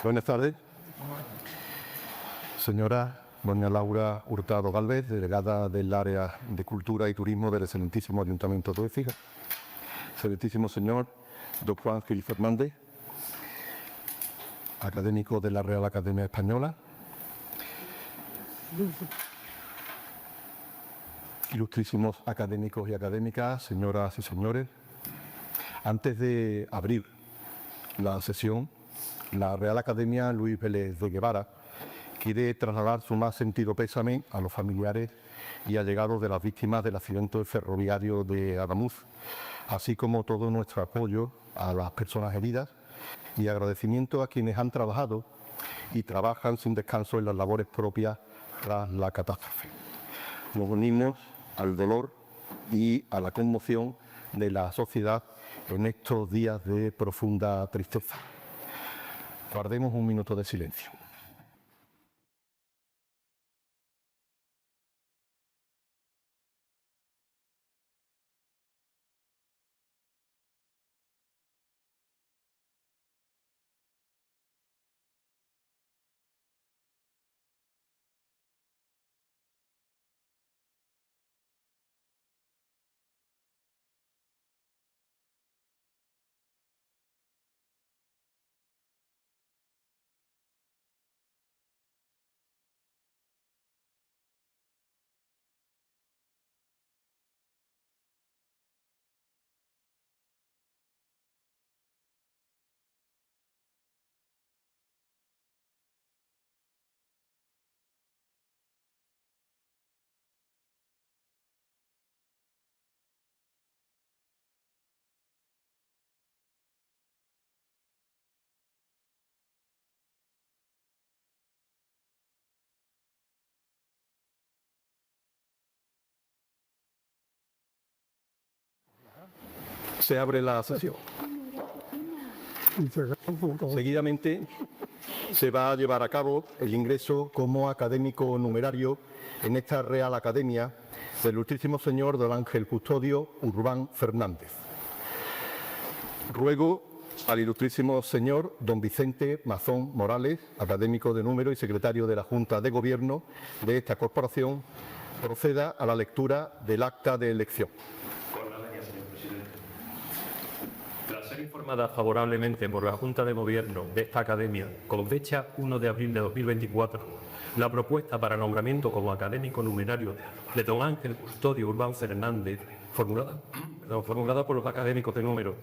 Buenas tardes. Señora doña Laura Hurtado Gálvez, delegada del área de Cultura y Turismo del excelentísimo Ayuntamiento de Écija. Excelentísimo señor don Juan Gil Fernández, académico de la Real Academia Española. Ilustrísimos académicos y académicas, señoras y señores. Antes de abrir la sesión, la Real Academia Luis Vélez de Guevara quiere trasladar su más sentido pésame a los familiares y allegados de las víctimas del accidente ferroviario de Ademuz, así como todo nuestro apoyo a las personas heridas y agradecimiento a quienes han trabajado y trabajan sin descanso en las labores propias tras la catástrofe. Nos unimos al dolor y a la conmoción de la sociedad en estos días de profunda tristeza. Guardemos un minuto de silencio. Se abre la sesión. Seguidamente se va a llevar a cabo el ingreso como académico numerario en esta Real Academia del ilustrísimo señor don Ángel Custodio Urbán Fernández. Ruego al ilustrísimo señor don Vicente Mazón Morales, académico de número y secretario de la Junta de Gobierno de esta corporación, proceda a la lectura del acta de elección. Tras ser informada favorablemente por la Junta de Gobierno de esta Academia, con fecha 1 de abril de 2024, la propuesta para nombramiento como académico numerario de don Ángel Custodio Urbán Fernández, formulada por los académicos de número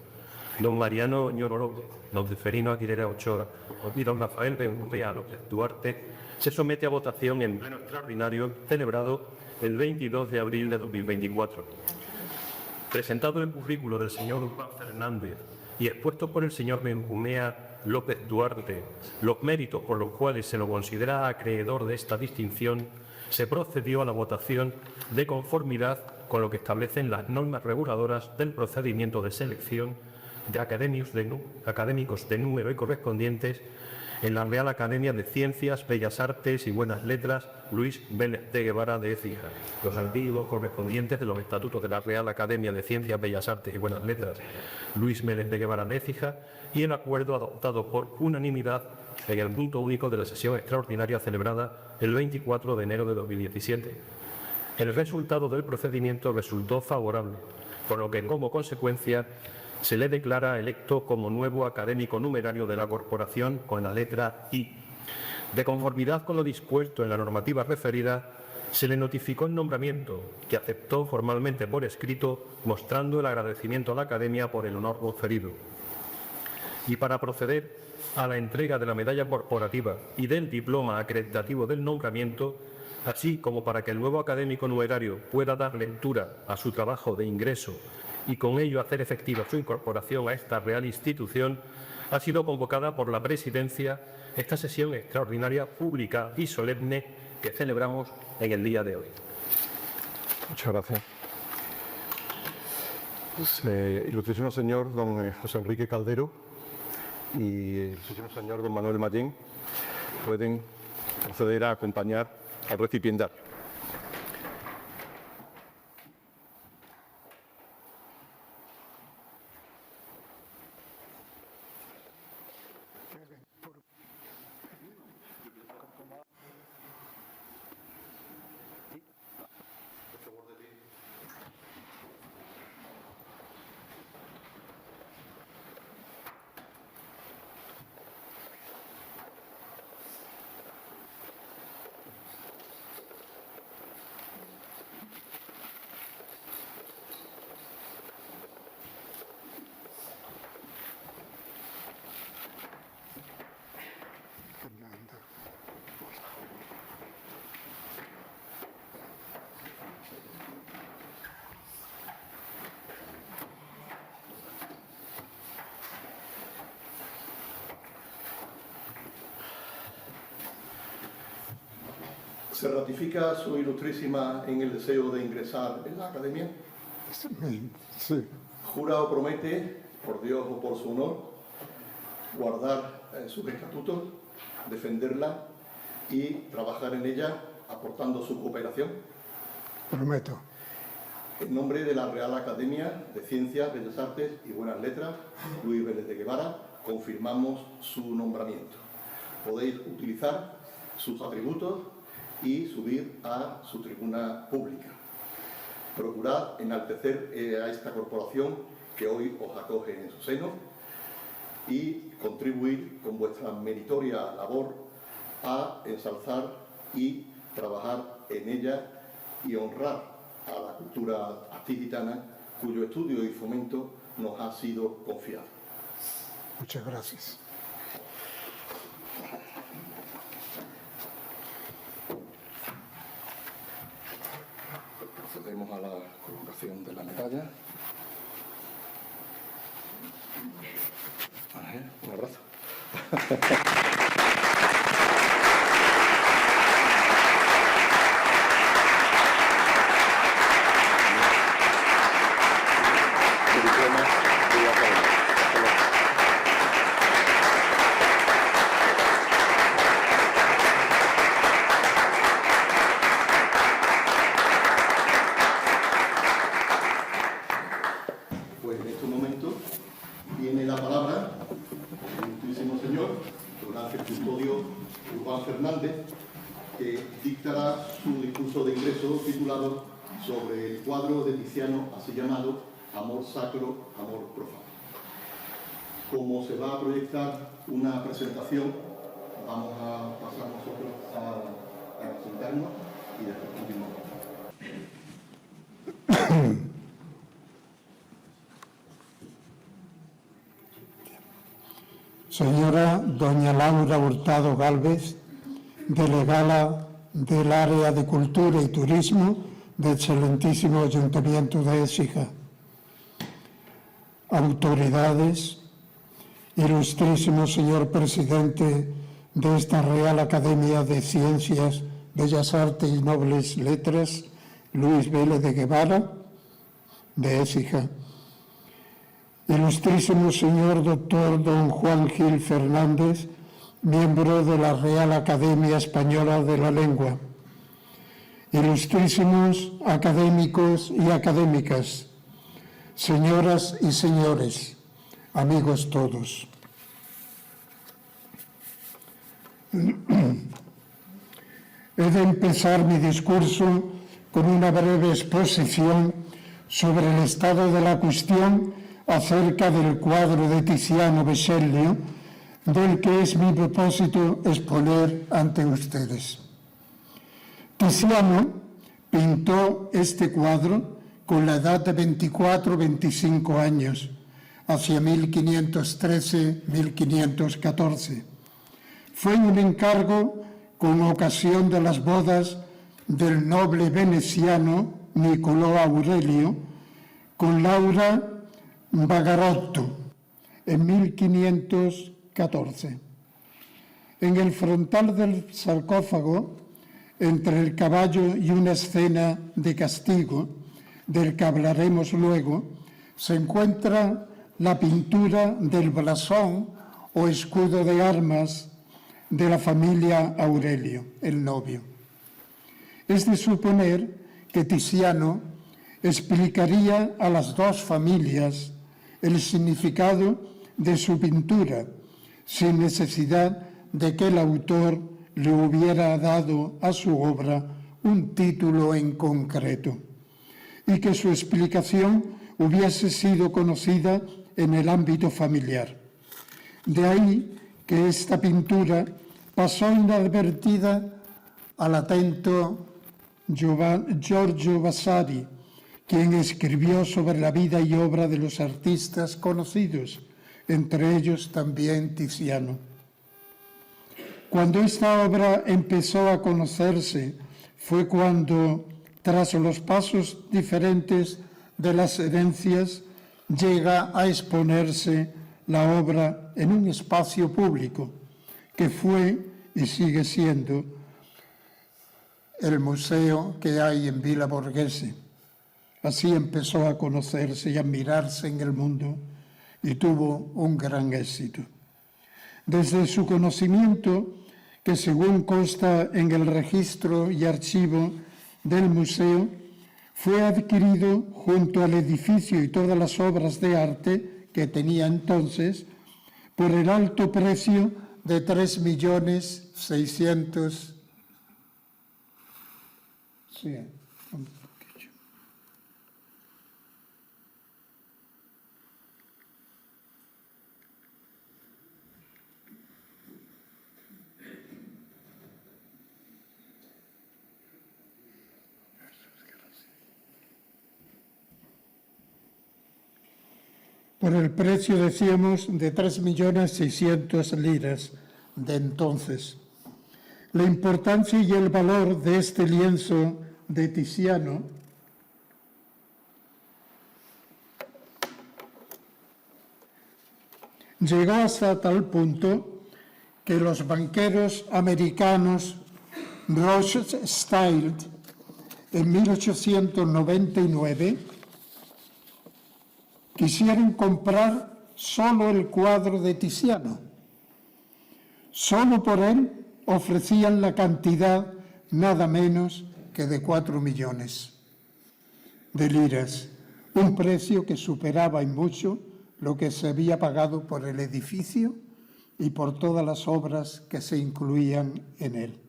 don Mariano Ñororo, don Ceferino Aguilera Ochoa y don Rafael Benjumea López Duarte, se somete a votación en pleno extraordinario celebrado el 22 de abril de 2024. Presentado el currículo del señor Urbán Fernández y expuesto por el señor Benjumea López Duarte los méritos por los cuales se lo considera acreedor de esta distinción, se procedió a la votación de conformidad con lo que establecen las normas reguladoras del procedimiento de selección de académicos de número y correspondientes en la Real Academia de Ciencias, Bellas Artes y Buenas Letras Luis Vélez de Guevara de Écija, los artículos correspondientes de los estatutos de la Real Academia de Ciencias, Bellas Artes y Buenas Letras Luis Vélez de Guevara de Écija y el acuerdo adoptado por unanimidad en el punto único de la sesión extraordinaria celebrada el 24 de enero de 2017. El resultado del procedimiento resultó favorable, por lo que como consecuencia se le declara electo como nuevo académico numerario de la corporación con la letra I. De conformidad con lo dispuesto en la normativa referida, se le notificó el nombramiento, que aceptó formalmente por escrito, mostrando el agradecimiento a la Academia por el honor conferido. Y para proceder a la entrega de la medalla corporativa y del diploma acreditativo del nombramiento, así como para que el nuevo académico numerario pueda dar lectura a su trabajo de ingreso y con ello hacer efectiva su incorporación a esta real institución, ha sido convocada por la Presidencia esta sesión extraordinaria, pública y solemne que celebramos en el día de hoy. Muchas gracias. Ilustrísimo señor don José Enrique Caldero y ilustrísimo señor don Manuel Mayén pueden proceder a acompañar al recipiendario. ¿Se ratifica su ilustrísima en el deseo de ingresar en la academia? Sí, ¿Jura o promete, por Dios o por su honor, guardar sus estatutos, defenderla y trabajar en ella aportando su cooperación? prometo. En nombre de la Real Academia de Ciencias, Bellas Artes y Buenas Letras, Luis Vélez de Guevara, confirmamos su nombramiento. Podéis utilizar sus atributos y subir a su tribuna pública. Procurad enaltecer a esta corporación que hoy os acoge en su seno y contribuir con vuestra meritoria labor a ensalzar y trabajar en ella y honrar a la cultura artigitana cuyo estudio y fomento nos ha sido confiado. Muchas gracias. Procedemos a la colocación de la medalla. Un abrazo. Pues en este momento tiene la palabra el ilustrísimo señor don Ángel Custodio Urbán Fernández, que dictará su discurso de ingreso titulado sobre el cuadro de Tiziano, así llamado Amor Sacro, Amor Profano. Como se va a proyectar una presentación, vamos a pasar nosotros a sentarnos y después continuamos. Señora doña Laura Hurtado Gálvez, delegada del Área de Cultura y Turismo del excelentísimo Ayuntamiento de Écija. Autoridades, ilustrísimo señor presidente de esta Real Academia de Ciencias, Bellas Artes y Nobles Letras, Luis Vélez de Guevara, de Écija. Ilustrísimo señor doctor don Juan Gil Fernández, miembro de la Real Academia Española de la Lengua. Ilustrísimos académicos y académicas, señoras y señores, amigos todos. He de empezar mi discurso con una breve exposición sobre el estado de la cuestión acerca del cuadro de Tiziano Vecellio, del que es mi propósito exponer ante ustedes. Tiziano pintó este cuadro con la edad de 24 o 25 años, hacia 1513-1514. Fue un encargo con ocasión de las bodas del noble veneciano Niccolò Aurelio con Laura Bagarotto en 1514. En el frontal del sarcófago, entre el caballo y una escena de castigo, del que hablaremos luego, se encuentra la pintura del blasón o escudo de armas de la familia Aurelio, el novio. Es de suponer que Tiziano explicaría a las dos familias el significado de su pintura, sin necesidad de que el autor le hubiera dado a su obra un título en concreto, y que su explicación hubiese sido conocida en el ámbito familiar. De ahí que esta pintura pasó inadvertida al atento Giorgio Vasari, quien escribió sobre la vida y obra de los artistas conocidos, entre ellos también Tiziano. Cuando esta obra empezó a conocerse fue cuando, tras los pasos diferentes de las herencias, llega a exponerse la obra en un espacio público, que fue y sigue siendo el museo que hay en Villa Borghese. Así empezó a conocerse y a admirarse en el mundo y tuvo un gran éxito. Desde su conocimiento, que según consta en el registro y archivo del museo, fue adquirido junto al edificio y todas las obras de arte que tenía entonces por el alto precio de 3.600.000. Sí, un poquillo. Por el precio, decíamos, de 3.600.000 liras de entonces. La importancia y el valor de este lienzo de Tiziano llegó hasta tal punto que los banqueros americanos Rothschild en 1899 quisieron comprar solo el cuadro de Tiziano. Solo por él ofrecían la cantidad nada menos que de 4 millones de liras, un precio que superaba en mucho lo que se había pagado por el edificio y por todas las obras que se incluían en él,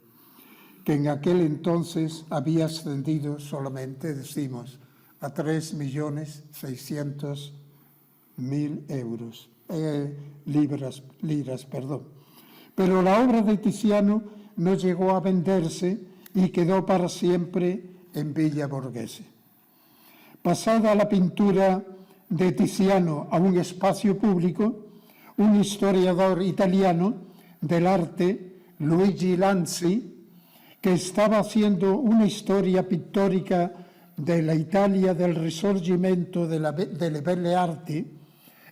que en aquel entonces había ascendido solamente, decimos, a 3.600.000 liras. Pero la obra de Tiziano no llegó a venderse y quedó para siempre en Villa Borghese. Pasada la pintura de Tiziano a un espacio público, un historiador italiano del arte, Luigi Lanzi, que estaba haciendo una historia pictórica de la Italia del Risorgimento delle Belle Arti,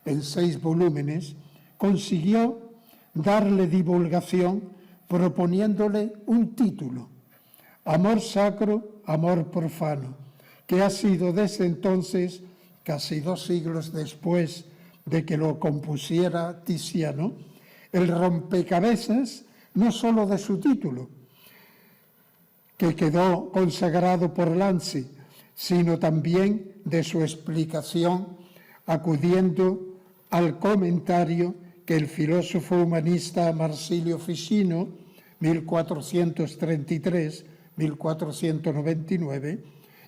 en 6 volúmenes, consiguió darle divulgación proponiéndole un título: Amor sacro, amor profano, que ha sido desde entonces, casi 2 siglos después de que lo compusiera Tiziano, el rompecabezas no solo de su título, que quedó consagrado por Lanzi, sino también de su explicación, acudiendo al comentario que el filósofo humanista Marsilio Ficino, 1433-1499,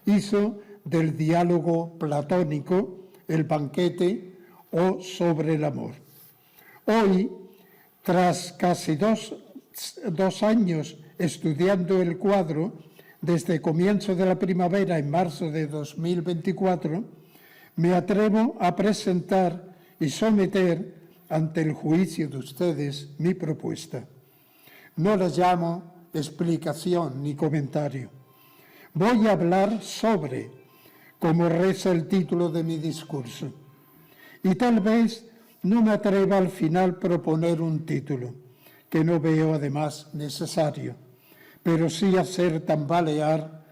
hizo del diálogo platónico, el banquete o sobre el amor. Hoy, tras casi dos años estudiando el cuadro, desde comienzo de la primavera en marzo de 2024, me atrevo a presentar y someter ante el juicio de ustedes mi propuesta. No la llamo explicación ni comentario. Voy a hablar sobre, como reza el título de mi discurso, y tal vez no me atreva al final proponer un título, que no veo además necesario, pero sí hacer tambalear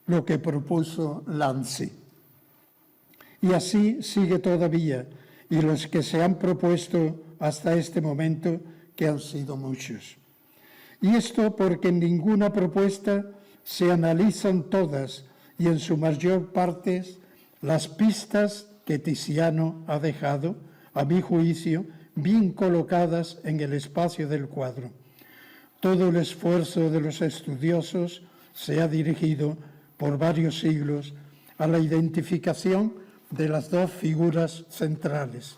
lo que propuso Lanzi. Y así sigue todavía, y los que se han propuesto hasta este momento, que han sido muchos. Y esto porque en ninguna propuesta se analizan todas y en su mayor parte las pistas que Tiziano ha dejado, a mi juicio, bien colocadas en el espacio del cuadro. Todo el esfuerzo de los estudiosos se ha dirigido por varios siglos a la identificación de las 2 figuras centrales.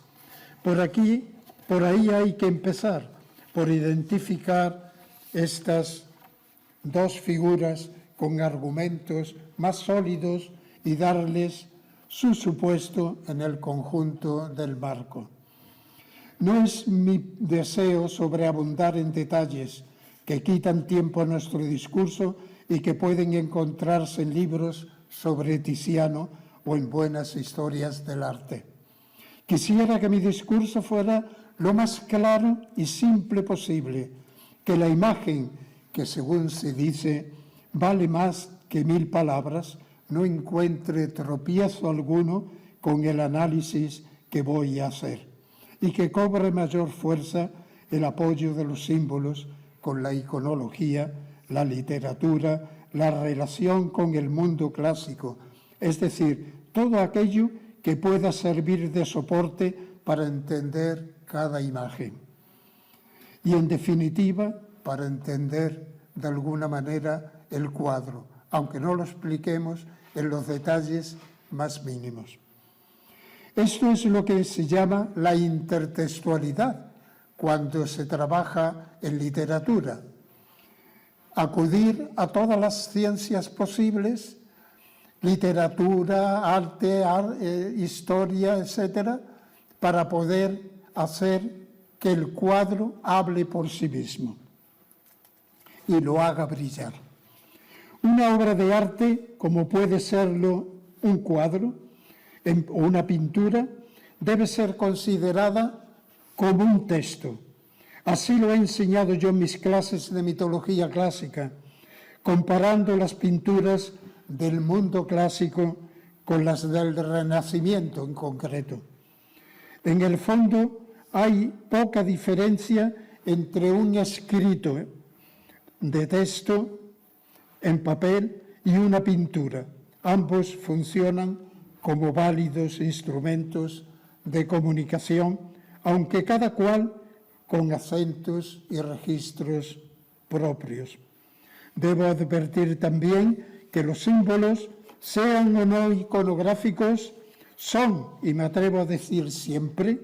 Por ahí hay que empezar, por identificar estas 2 figuras con argumentos más sólidos y darles su supuesto en el conjunto del marco. No es mi deseo sobreabundar en detalles que quitan tiempo a nuestro discurso y que pueden encontrarse en libros sobre Tiziano o en buenas historias del arte. Quisiera que mi discurso fuera lo más claro y simple posible, que la imagen que, según se dice, vale más que 1000 palabras, no encuentre tropiezo alguno con el análisis que voy a hacer, y que cobre mayor fuerza el apoyo de los símbolos con la iconología, la literatura, la relación con el mundo clásico, es decir, todo aquello que pueda servir de soporte para entender cada imagen. Y en definitiva, para entender de alguna manera el cuadro, aunque no lo expliquemos en los detalles más mínimos. Esto es lo que se llama la intertextualidad cuando se trabaja en literatura. Acudir a todas las ciencias posibles, literatura, arte, historia, etcétera, para poder hacer que el cuadro hable por sí mismo y lo haga brillar. Una obra de arte, como puede serlo un cuadro o una pintura, debe ser considerada como un texto. Así lo he enseñado yo en mis clases de mitología clásica, comparando las pinturas del mundo clásico con las del Renacimiento en concreto. En el fondo hay poca diferencia entre un escrito de texto en papel y una pintura. Ambos funcionan como válidos instrumentos de comunicación, aunque cada cual con acentos y registros propios. Debo advertir también que los símbolos, sean o no iconográficos, son, y me atrevo a decir siempre,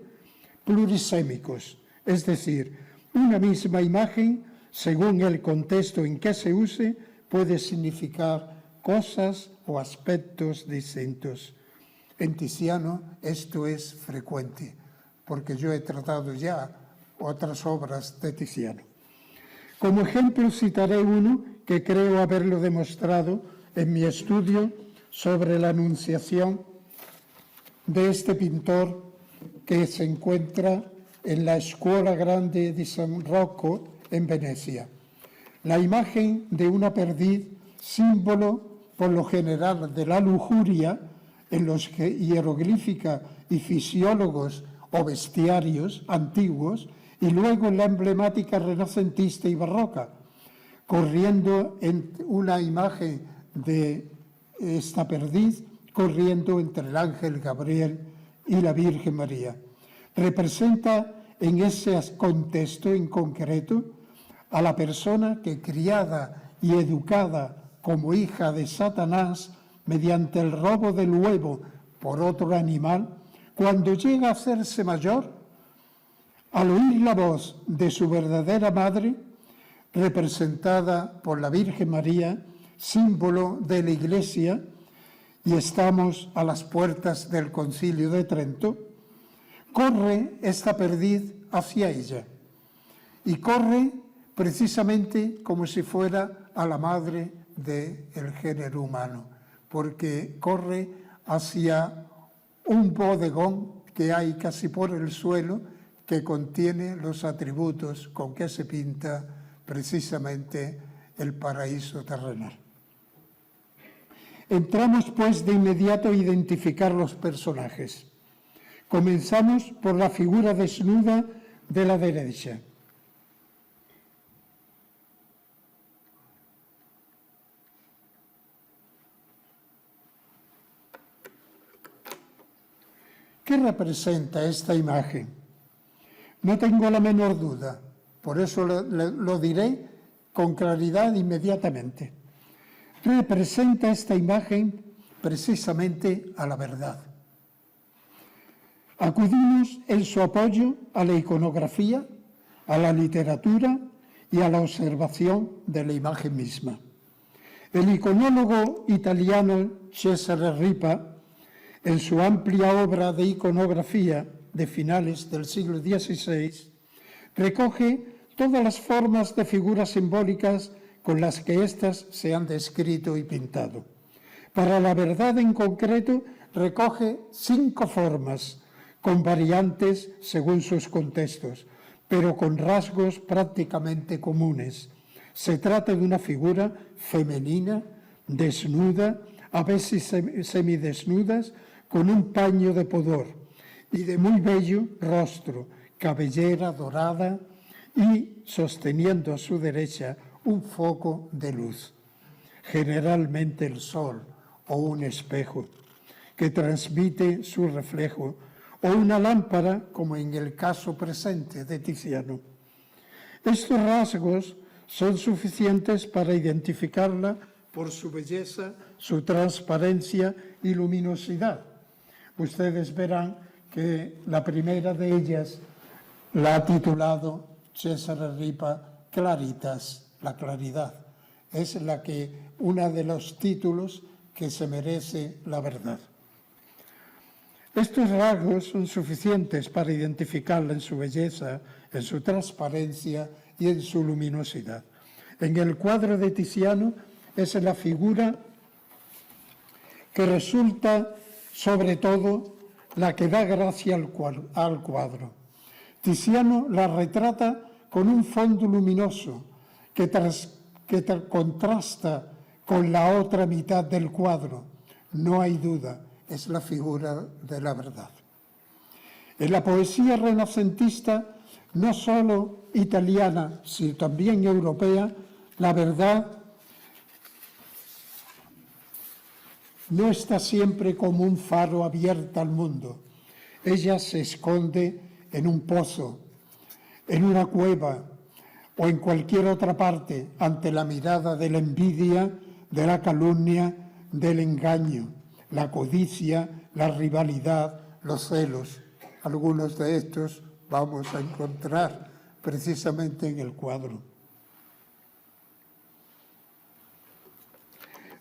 plurisémicos, es decir, una misma imagen, según el contexto en que se use, puede significar cosas o aspectos distintos. En Tiziano esto es frecuente, porque yo he tratado ya otras obras de Tiziano. Como ejemplo citaré uno que creo haberlo demostrado en mi estudio sobre la Anunciación de este pintor que se encuentra en la Scuola Grande di San Rocco en Venecia. La imagen de una perdiz, símbolo por lo general de la lujuria, en los que hieroglífica y fisiólogos o bestiarios antiguos, y luego la emblemática renacentista y barroca, corriendo en una imagen de esta perdiz, corriendo entre el ángel Gabriel y la Virgen María. Representa en ese contexto en concreto a la persona que, criada y educada como hija de Satanás mediante el robo del huevo por otro animal, cuando llega a hacerse mayor, al oír la voz de su verdadera madre, representada por la Virgen María, símbolo de la Iglesia, y estamos a las puertas del Concilio de Trento, corre esta perdiz hacia ella, y corre precisamente como si fuera a la madre del género humano, porque corre hacia un bodegón que hay casi por el suelo, que contiene los atributos con que se pinta precisamente el paraíso terrenal. Entramos pues de inmediato a identificar los personajes. Comenzamos por la figura desnuda de la derecha. ¿Qué representa esta imagen? No tengo la menor duda, por eso lo diré con claridad inmediatamente. Representa esta imagen precisamente a la verdad. Acudimos en su apoyo a la iconografía, a la literatura y a la observación de la imagen misma. El iconólogo italiano Cesare Ripa, en su amplia obra de iconografía de finales del siglo XVI, recoge todas las formas de figuras simbólicas con las que éstas se han descrito y pintado. Para la verdad en concreto, recoge 5 formas, con variantes según sus contextos, pero con rasgos prácticamente comunes. Se trata de una figura femenina, desnuda, a veces semidesnudas, con un paño de pudor y de muy bello rostro, cabellera dorada y sosteniendo a su derecha un foco de luz, generalmente el sol o un espejo, que transmite su reflejo, o una lámpara, como en el caso presente de Tiziano. Estos rasgos son suficientes para identificarla por su belleza, su transparencia y luminosidad. Ustedes verán que la primera de ellas la ha titulado Cesare Ripa Claritas, la claridad. Es uno de los títulos que se merece la verdad. Estos rasgos son suficientes para identificarla en su belleza, en su transparencia y en su luminosidad. En el cuadro de Tiziano es la figura que resulta, sobre todo, la que da gracia al cuadro. Tiziano la retrata con un fondo luminoso que contrasta con la otra mitad del cuadro. No hay duda, es la figura de la verdad. En la poesía renacentista, no solo italiana, sino también europea, la verdad no está siempre como un faro abierto al mundo. Ella se esconde en un pozo, en una cueva o en cualquier otra parte ante la mirada de la envidia, de la calumnia, del engaño, la codicia, la rivalidad, los celos. Algunos de estos vamos a encontrar precisamente en el cuadro.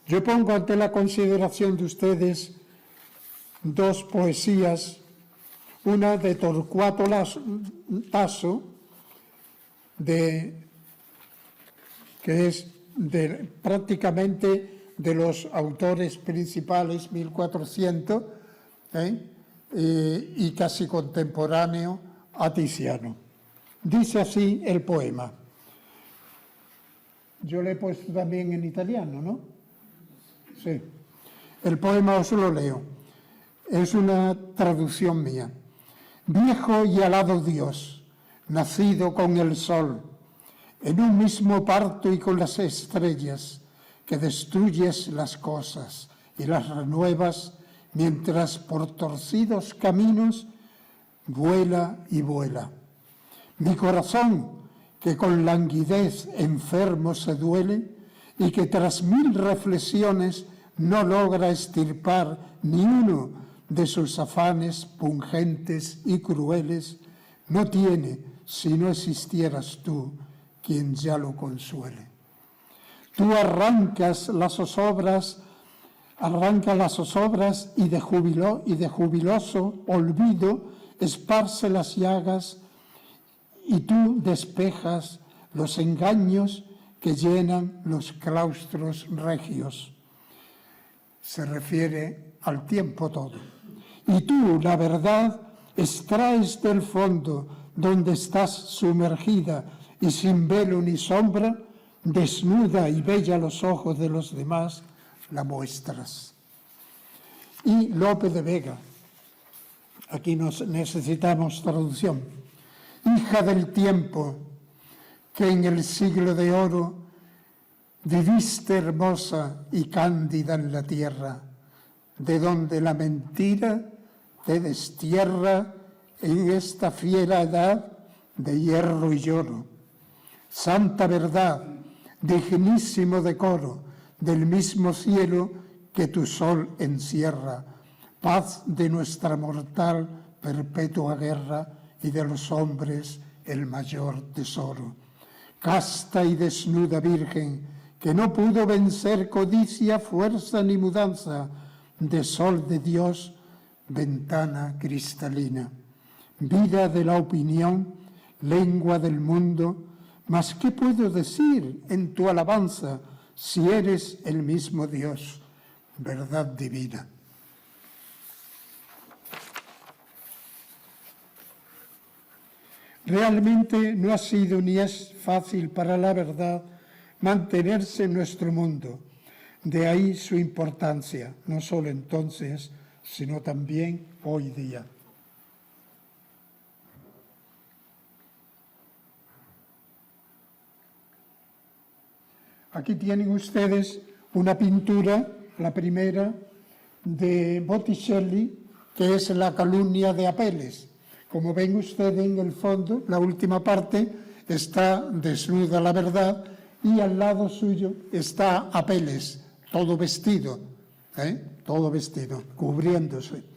Yo pongo ante la consideración de ustedes dos poesías, una de Torquato Tasso, que es prácticamente de los autores principales, 1400, y casi contemporáneo a Tiziano. Dice así el poema. Yo le he puesto también en italiano, ¿no? Sí. El poema os lo leo. Es una traducción mía. Viejo y alado Dios, nacido con el sol, en un mismo parto y con las estrellas, que destruyes las cosas y las renuevas, mientras por torcidos caminos vuela y vuela. Mi corazón, que con languidez enfermo se duele y que tras 1000 reflexiones no logra extirpar ni uno de sus afanes pungentes y crueles, no tiene, si no existieras tú, quien ya lo consuele. Tú arrancas las zozobras y de jubiloso olvido esparce las llagas, y tú despejas los engaños que llenan los claustros regios. Se refiere al tiempo todo. Y tú, la verdad, extraes del fondo donde estás sumergida y sin velo ni sombra, desnuda y bella a los ojos de los demás, la muestras. Y Lope de Vega, aquí necesitamos traducción. Hija del tiempo, que en el siglo de oro viviste hermosa y cándida en la tierra, de donde la mentira te destierra en esta fiera edad de hierro y lloro. Santa verdad, dignísimo decoro, del mismo cielo que tu sol encierra, paz de nuestra mortal perpetua guerra y de los hombres el mayor tesoro. Casta y desnuda virgen, que no pudo vencer codicia, fuerza ni mudanza, de sol de Dios, ventana cristalina. Vida de la opinión, lengua del mundo, mas ¿qué puedo decir en tu alabanza si eres el mismo Dios, verdad divina? Realmente no ha sido ni es fácil para la verdad mantenerse en nuestro mundo. De ahí su importancia, no solo entonces, sino también hoy día. Aquí tienen ustedes una pintura, la primera, de Botticelli, que es la calumnia de Apeles. Como ven ustedes en el fondo, la última parte, está desnuda la verdad y al lado suyo está Apeles, todo vestido, cubriéndose.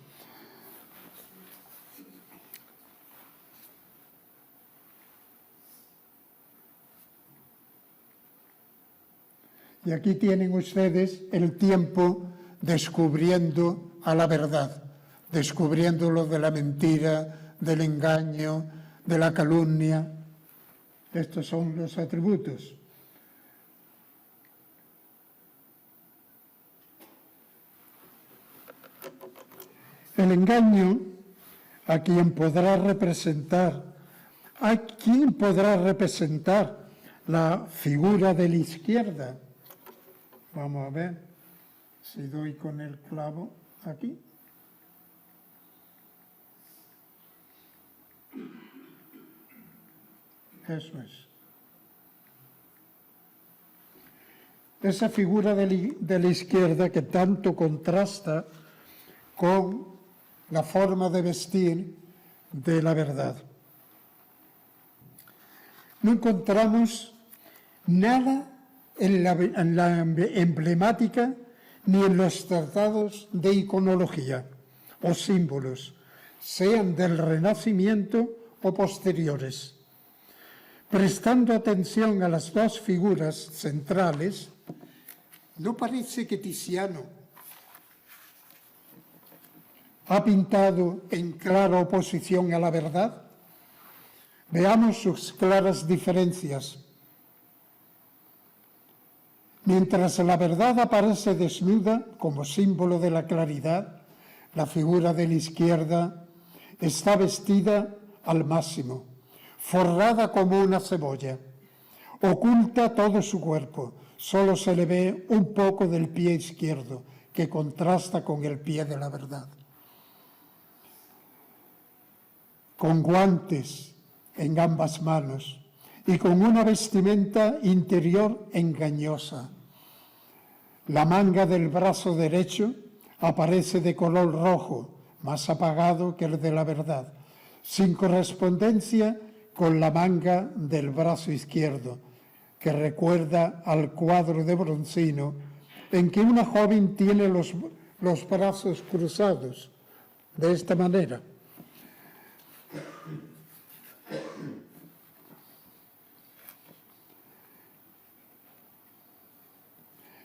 Y aquí tienen ustedes el tiempo descubriendo a la verdad, descubriéndolo de la mentira, del engaño, de la calumnia. Estos son los atributos. El engaño, ¿a quién podrá representar? ¿A quién podrá representar la figura de la izquierda? Vamos a ver si doy con el clavo aquí. Eso es. Esa figura de la izquierda que tanto contrasta con la forma de vestir de la verdad. No encontramos nada en la emblemática ni en los tratados de iconología o símbolos, sean del Renacimiento o posteriores. Prestando atención a las dos figuras centrales, ¿no parece que Tiziano ha pintado en clara oposición a la verdad? Veamos sus claras diferencias. Mientras la verdad aparece desnuda como símbolo de la claridad, la figura de la izquierda está vestida al máximo, forrada como una cebolla, oculta todo su cuerpo, solo se le ve un poco del pie izquierdo, que contrasta con el pie de la verdad. Con guantes en ambas manos y con una vestimenta interior engañosa. La manga del brazo derecho aparece de color rojo, más apagado que el de la verdad, sin correspondencia con la manga del brazo izquierdo, que recuerda al cuadro de Bronzino, en que una joven tiene los brazos cruzados, de esta manera.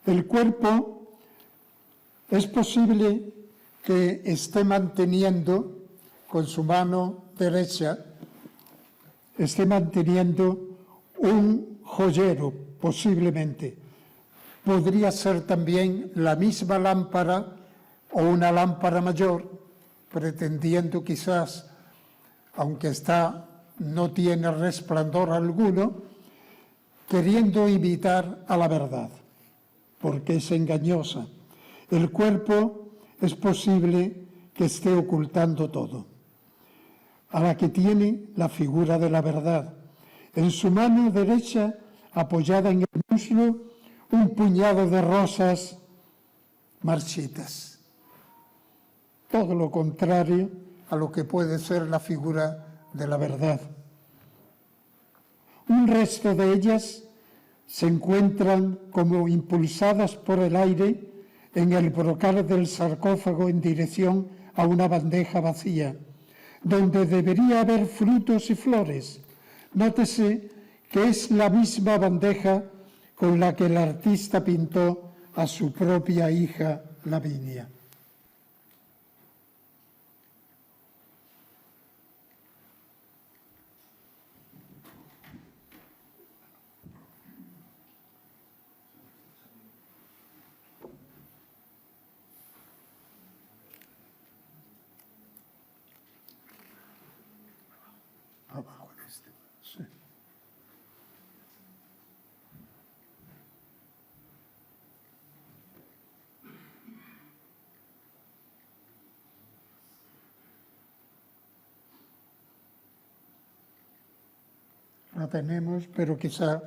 El cuerpo es posible que esté manteniendo con su mano derecha, esté manteniendo un joyero, posiblemente. Podría ser también la misma lámpara o una lámpara mayor, pretendiendo quizás, aunque no tiene resplandor alguno, queriendo imitar a la verdad, porque es engañosa. El cuerpo es posible que esté ocultando todo. A la que tiene la figura de la verdad. En su mano derecha, apoyada en el muslo, un puñado de rosas marchitas. Todo lo contrario a lo que puede ser la figura de la verdad. Un resto de ellas se encuentran como impulsadas por el aire en el brocal del sarcófago en dirección a una bandeja vacía, donde debería haber frutos y flores. Nótese que es la misma bandeja con la que el artista pintó a su propia hija Lavinia. Abajo en este. Sí. La tenemos, pero quizá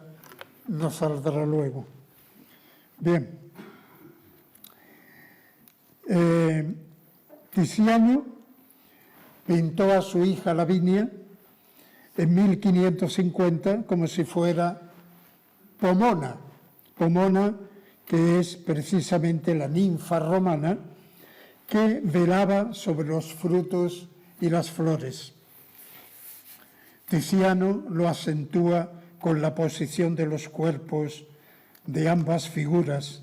nos saldrá luego. Bien. Tiziano pintó a su hija Lavinia en 1550 como si fuera Pomona. Pomona, que es precisamente la ninfa romana que velaba sobre los frutos y las flores. Tiziano lo acentúa con la posición de los cuerpos de ambas figuras.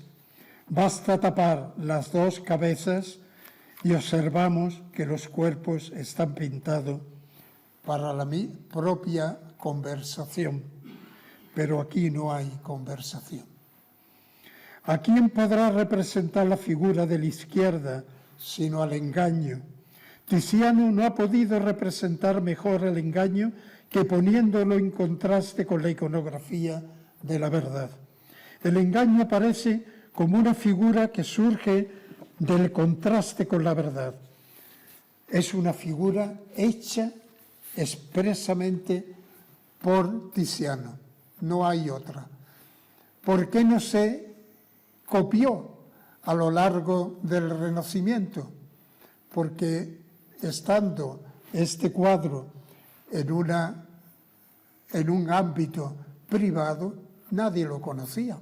Basta tapar las dos cabezas y observamos que los cuerpos están pintados para la propia conversación, pero aquí no hay conversación. ¿A quién podrá representar la figura de la izquierda sino al engaño? Tiziano no ha podido representar mejor el engaño que poniéndolo en contraste con la iconografía de la verdad. El engaño aparece como una figura que surge del contraste con la verdad. Es una figura hecha expresamente por Tiziano, no hay otra. ¿Por qué no se copió a lo largo del Renacimiento? Porque estando este cuadro en un ámbito privado, nadie lo conocía.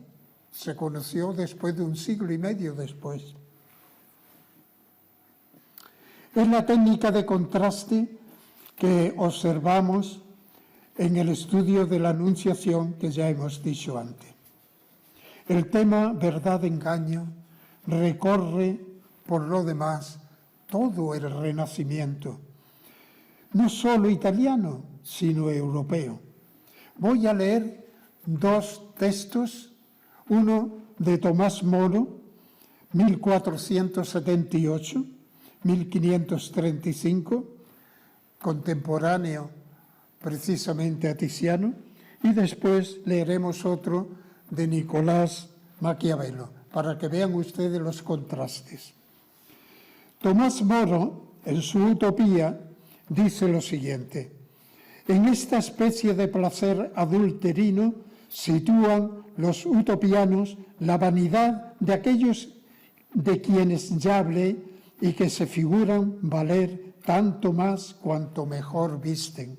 Se conoció después de 1,5 siglos después. Es la técnica de contraste que observamos en el estudio de la Anunciación que ya hemos dicho antes. El tema verdad-engaño recorre, por lo demás, todo el Renacimiento, no solo italiano, sino europeo. Voy a leer 2 textos, uno de Tomás Moro, 1478-1535, contemporáneo precisamente a Tiziano, y después leeremos otro de Nicolás Maquiavelo, para que vean ustedes los contrastes. Tomás Moro, en su Utopía, dice lo siguiente: en esta especie de placer adulterino sitúan los utopianos la vanidad de aquellos de quienes ya hablé y que se figuran valer tanto más cuanto mejor visten.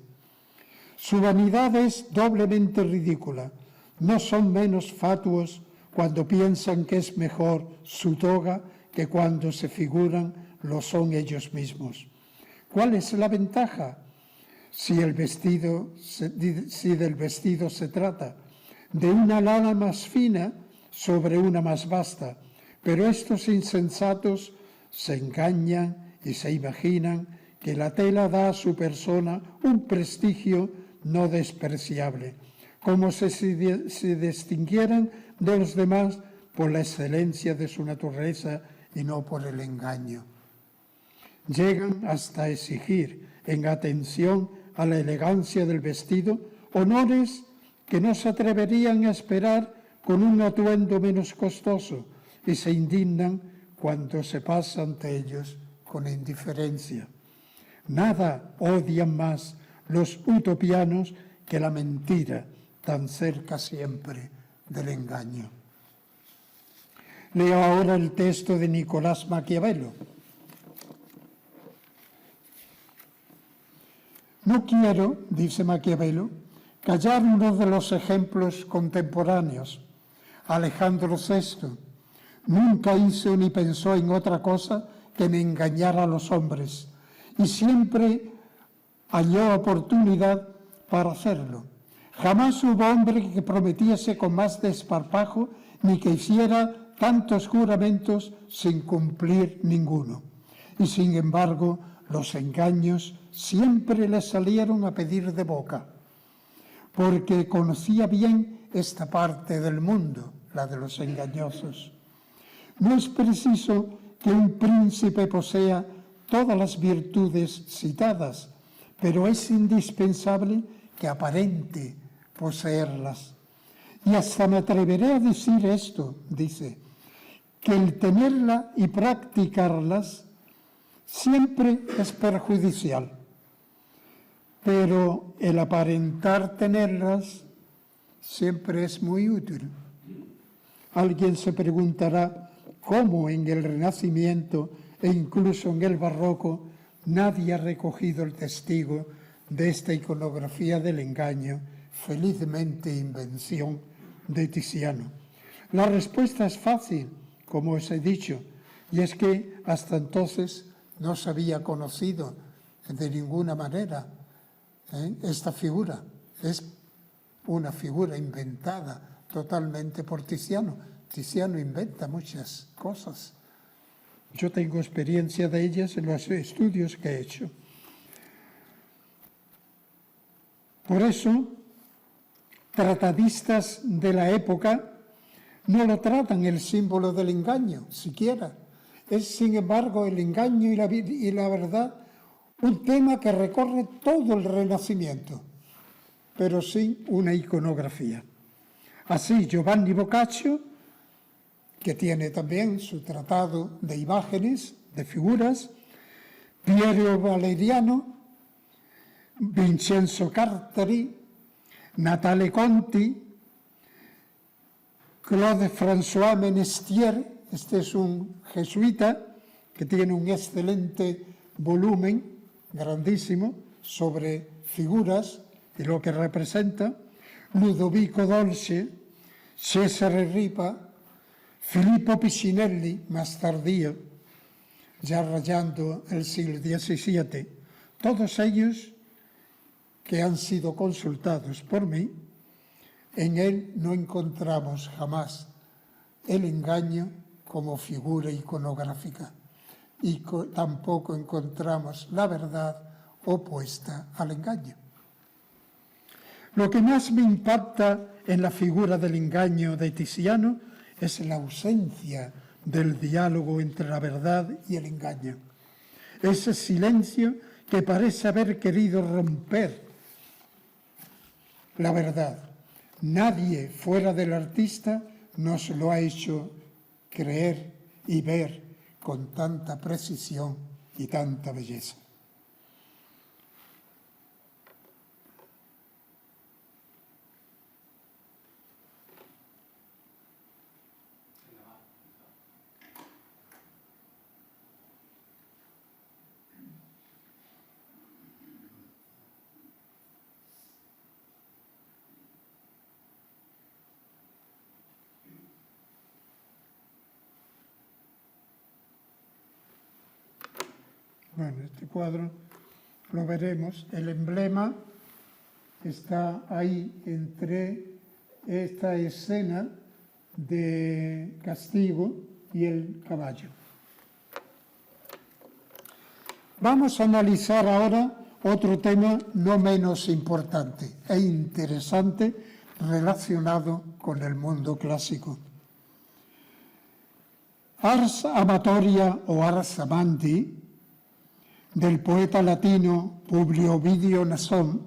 Su vanidad es doblemente ridícula. No son menos fatuos cuando piensan que es mejor su toga que cuando se figuran lo son ellos mismos. ¿Cuál es la ventaja? Si del vestido se trata, de una lana más fina sobre una más vasta, pero estos insensatos se engañan y se imaginan que la tela da a su persona un prestigio no despreciable, como si se distinguieran de los demás por la excelencia de su naturaleza y no por el engaño. Llegan hasta exigir, en atención a la elegancia del vestido, honores que no se atreverían a esperar con un atuendo menos costoso, y se indignan cuando se pasa ante ellos con indiferencia. Nada odian más los utopianos que la mentira, tan cerca siempre del engaño. Leo ahora el texto de Nicolás Maquiavelo. No quiero, dice Maquiavelo, callar uno de los ejemplos contemporáneos, Alejandro VI. Nunca hizo ni pensó en otra cosa que en engañar a los hombres, y siempre halló oportunidad para hacerlo. Jamás hubo hombre que prometiese con más desparpajo ni que hiciera tantos juramentos sin cumplir ninguno. Y sin embargo, los engaños siempre le salieron a pedir de boca, porque conocía bien esta parte del mundo, la de los engañosos. No es preciso que un príncipe posea todas las virtudes citadas, pero es indispensable que aparente poseerlas. Y hasta me atreveré a decir esto, dice, que el tenerla y practicarlas siempre es perjudicial. pero el aparentar tenerlas siempre es muy útil. Alguien se preguntará cómo en el Renacimiento e incluso en el Barroco nadie ha recogido el testigo de esta iconografía del engaño, felizmente invención de Tiziano. La respuesta es fácil, como os he dicho, y es que hasta entonces no se había conocido de ninguna manera esta figura. Es una figura inventada totalmente por Tiziano. Tiziano inventa muchas cosas. Yo tengo experiencia de ellas en los estudios que he hecho. Por eso, tratadistas de la época no lo tratan el símbolo del engaño, siquiera. Es, sin embargo, el engaño y la verdad un tema que recorre todo el Renacimiento, pero sin una iconografía. Así, Giovanni Boccaccio, que tiene también su tratado de imágenes, de figuras, Piero Valeriano, Vincenzo Cartari, Natale Conti, Claude François Menestier, este es un jesuita que tiene un excelente volumen, grandísimo, sobre figuras y lo que representa, Ludovico Dolce, Cesare Ripa, Filippo Piccinelli, más tardío, ya rayando el siglo XVII, todos ellos que han sido consultados por mí, en él no encontramos jamás el engaño como figura iconográfica y tampoco encontramos la verdad opuesta al engaño. Lo que más me impacta en la figura del engaño de Tiziano es la ausencia del diálogo entre la verdad y el engaño. Ese silencio que parece haber querido romper la verdad. Nadie fuera del artista nos lo ha hecho creer y ver con tanta precisión y tanta belleza. Bueno, este cuadro lo veremos. El emblema está ahí entre esta escena de castigo y el caballo. Vamos a analizar ahora otro tema no menos importante e interesante relacionado con el mundo clásico. Ars Amatoria o Ars Amandi, del poeta latino Publio Ovidio Nasón,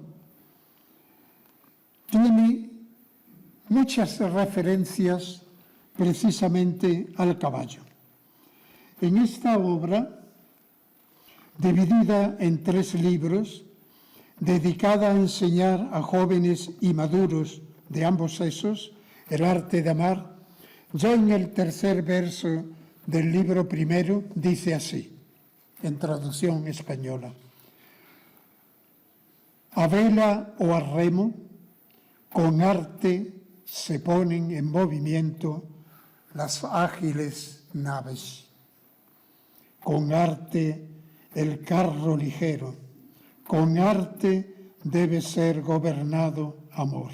tiene muchas referencias precisamente al caballo. En esta obra, dividida en 3 libros, dedicada a enseñar a jóvenes y maduros de ambos sexos el arte de amar, ya en el 3er verso del libro primero dice así, en traducción española: a vela o a remo, con arte se ponen en movimiento las ágiles naves. Con arte el carro ligero, con arte debe ser gobernado amor.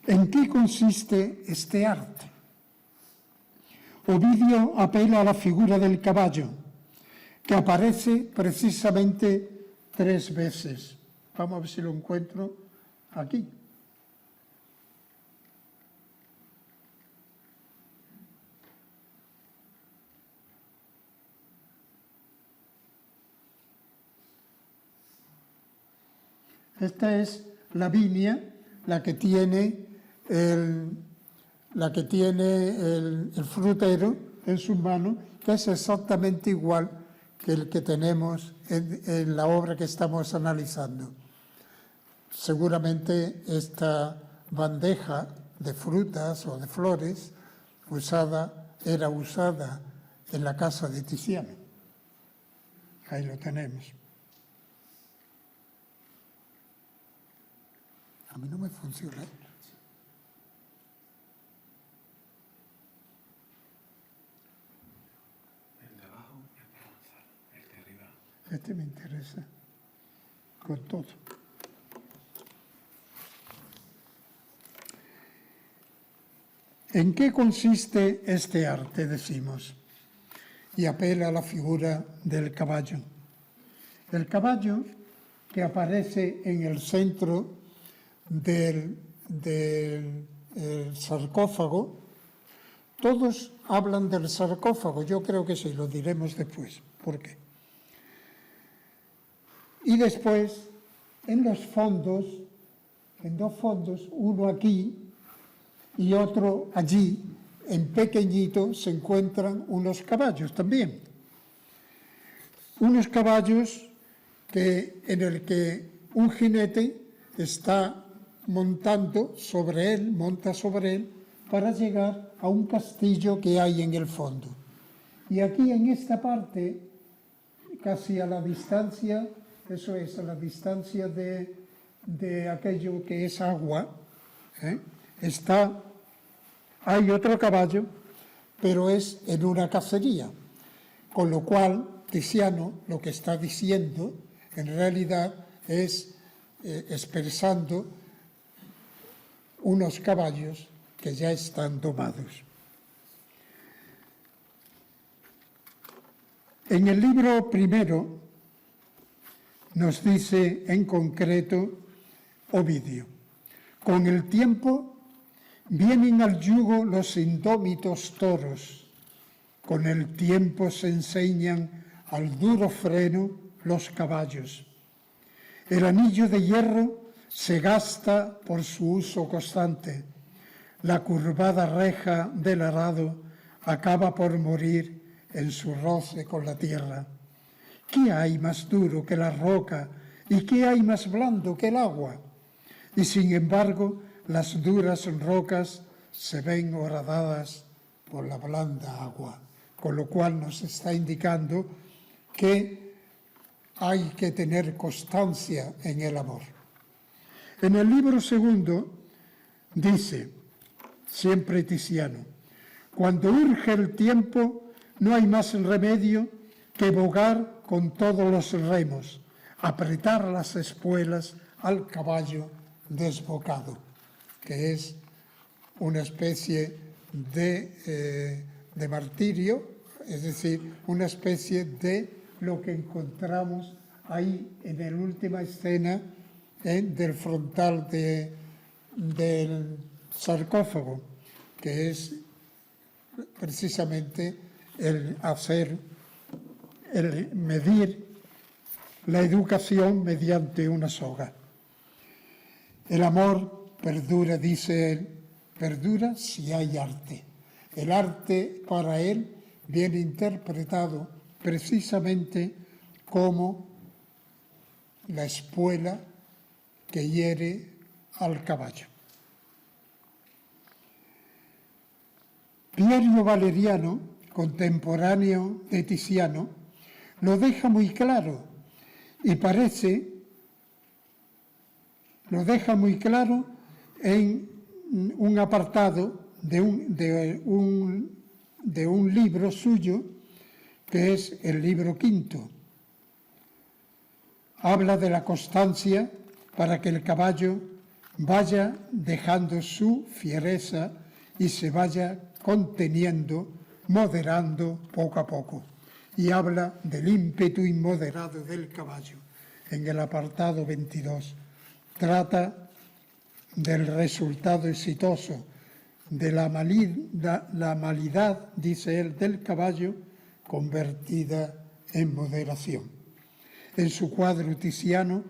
¿En qué consiste este arte? Ovidio apela a la figura del caballo, que aparece precisamente 3 veces. Vamos a ver si lo encuentro aquí. Esta es Lavinia, la que tiene el frutero en sus manos, que es exactamente igual que el que tenemos en la obra que estamos analizando. Seguramente esta bandeja de frutas o de flores era usada en la casa de Tiziano. Ahí lo tenemos. A mí no me funciona. El de abajo, el de arriba. Este me interesa. Con todo. ¿En qué consiste este arte, decimos? Y apela a la figura del caballo. El caballo que aparece en el centro del sarcófago, todos hablan del sarcófago, yo creo que sí, lo diremos después. ¿Por qué? Y después, en los fondos, en dos fondos, uno aquí y otro allí, en pequeñito, se encuentran unos caballos también. Unos caballos en el que un jinete está monta sobre él para llegar a un castillo que hay en el fondo. Y aquí en esta parte, casi a la distancia, eso es, a la distancia de aquello que es agua, hay otro caballo, pero es en una cacería, con lo cual Tiziano lo que está diciendo en realidad es expresando unos caballos que ya están domados. En el libro primero nos dice en concreto Ovidio: con el tiempo vienen al yugo los indómitos toros, con el tiempo se enseñan al duro freno los caballos. El anillo de hierro se gasta por su uso constante. La curvada reja del arado acaba por morir en su roce con la tierra. ¿Qué hay más duro que la roca y qué hay más blando que el agua? Y sin embargo, las duras rocas se ven horadadas por la blanda agua, con lo cual nos está indicando que hay que tener constancia en el amor. En el libro segundo dice, siempre Tiziano, cuando urge el tiempo no hay más remedio que bogar con todos los remos, apretar las espuelas al caballo desbocado, que es una especie de martirio, es decir, una especie de lo que encontramos ahí en la última escena del frontal del sarcófago, que es precisamente el medir la educación mediante una soga. El amor perdura, dice él, perdura si hay arte. El arte para él viene interpretado precisamente como la espuela que hiere al caballo. Pierio Valeriano, contemporáneo de Tiziano, lo deja muy claro y lo deja muy claro en un apartado de un libro suyo, que es el libro quinto. Habla de la constancia para que el caballo vaya dejando su fiereza y se vaya conteniendo, moderando poco a poco. Y habla del ímpetu inmoderado del caballo. En el apartado 22 trata del resultado exitoso, de la malidad, dice él, del caballo convertida en moderación. En su cuadro Tiziano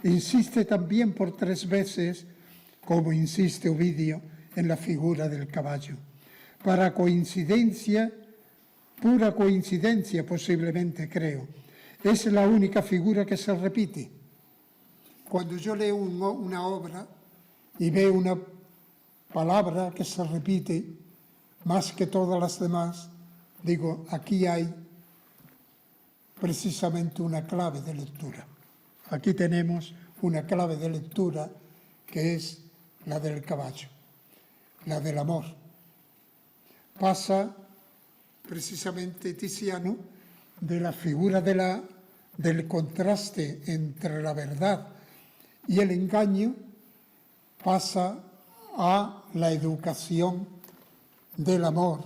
insiste también por 3 veces, como insiste Ovidio, en la figura del caballo. Para coincidencia, pura coincidencia posiblemente creo, es la única figura que se repite. Cuando yo leo una obra y veo una palabra que se repite más que todas las demás, digo, aquí hay precisamente una clave de lectura. Aquí tenemos una clave de lectura que es la del caballo, la del amor. Pasa precisamente Tiziano de la figura del contraste entre la verdad y el engaño, pasa a la educación del amor,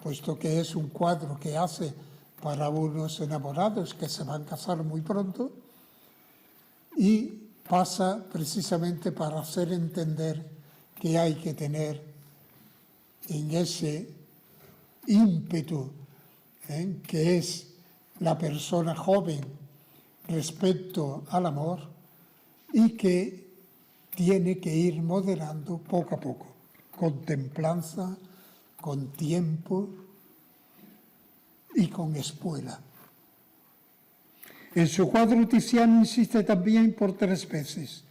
puesto que es un cuadro que hace para unos enamorados que se van a casar muy pronto, y pasa precisamente para hacer entender que hay que tener en ese ímpetu que es la persona joven respecto al amor, y que tiene que ir moderando poco a poco, con templanza, con tiempo y con espuela. En su cuadro Tiziano insiste también por 3 veces.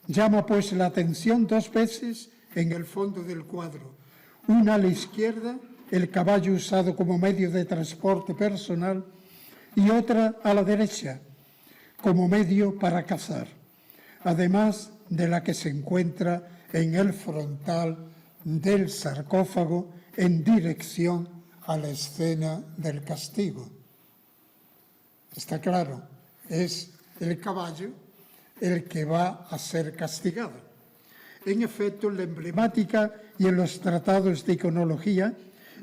Llama pues la atención 2 veces en el fondo del cuadro. Una a la izquierda, el caballo usado como medio de transporte personal, y otra a la derecha, como medio para cazar, además de la que se encuentra en el frontal del sarcófago en dirección a la escena del castigo. Está claro, es el caballo el que va a ser castigado. En efecto, en la emblemática y en los tratados de iconología,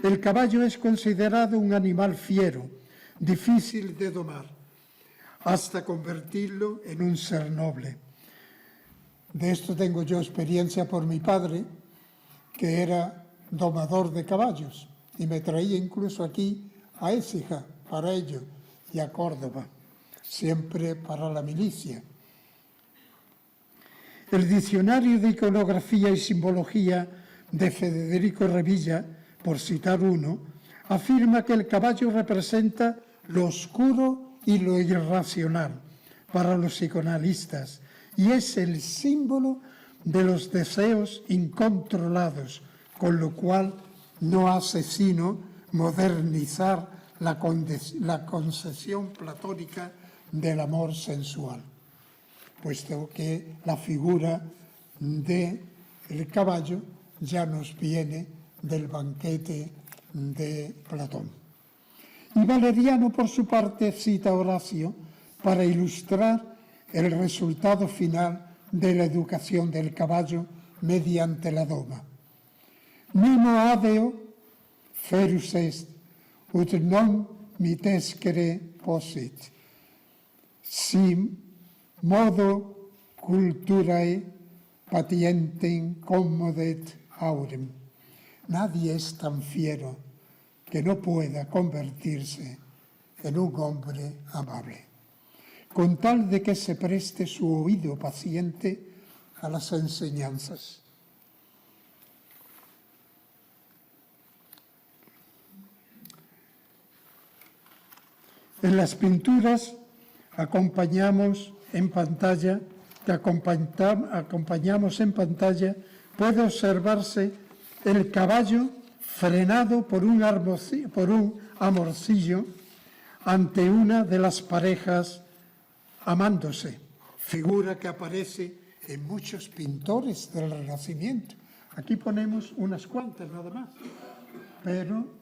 el caballo es considerado un animal fiero, difícil de domar, hasta convertirlo en un ser noble. De esto tengo yo experiencia por mi padre, que era domador de caballos, y me traía incluso aquí a Écija para ello, y a Córdoba, siempre para la milicia. El Diccionario de Iconografía y Simbología de Federico Revilla, por citar uno, afirma que el caballo representa lo oscuro y lo irracional para los psicoanalistas, y es el símbolo de los deseos incontrolados, con lo cual no hace sino modernizar la concepción platónica del amor sensual, puesto que la figura del caballo ya nos viene del banquete de Platón. Y Valeriano, por su parte, cita a Horacio para ilustrar el resultado final de la educación del caballo mediante la doma. Nemo adeo ferus est, ut non mitescere possit, si modo culturae patientem commodet aurem. Nadie es tan fiero que no pueda convertirse en un hombre amable, con tal de que se preste su oído paciente a las enseñanzas. En las pinturas acompañamos en pantalla, puede observarse el caballo frenado por un amorcillo ante una de las parejas amándose, figura que aparece en muchos pintores del Renacimiento. Aquí ponemos unas cuantas nada más, pero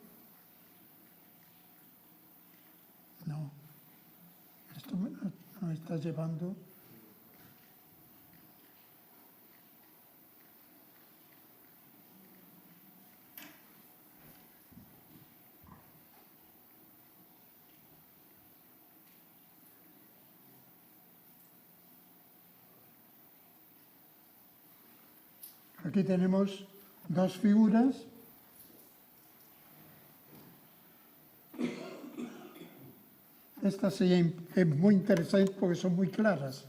no, esto me está llevando. Aquí tenemos 2 figuras. Esta sí es muy interesante porque son muy claras,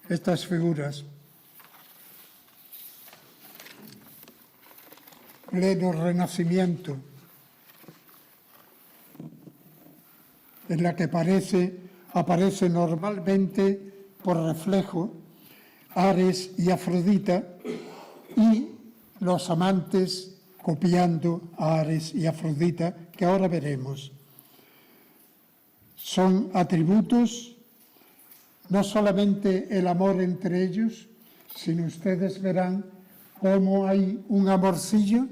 estas figuras. Pleno Renacimiento. en la que aparece normalmente por reflejo Ares y Afrodita, y los amantes copiando a Ares y Afrodita, que ahora veremos. Son atributos, no solamente el amor entre ellos, sino ustedes verán cómo hay un amorcillo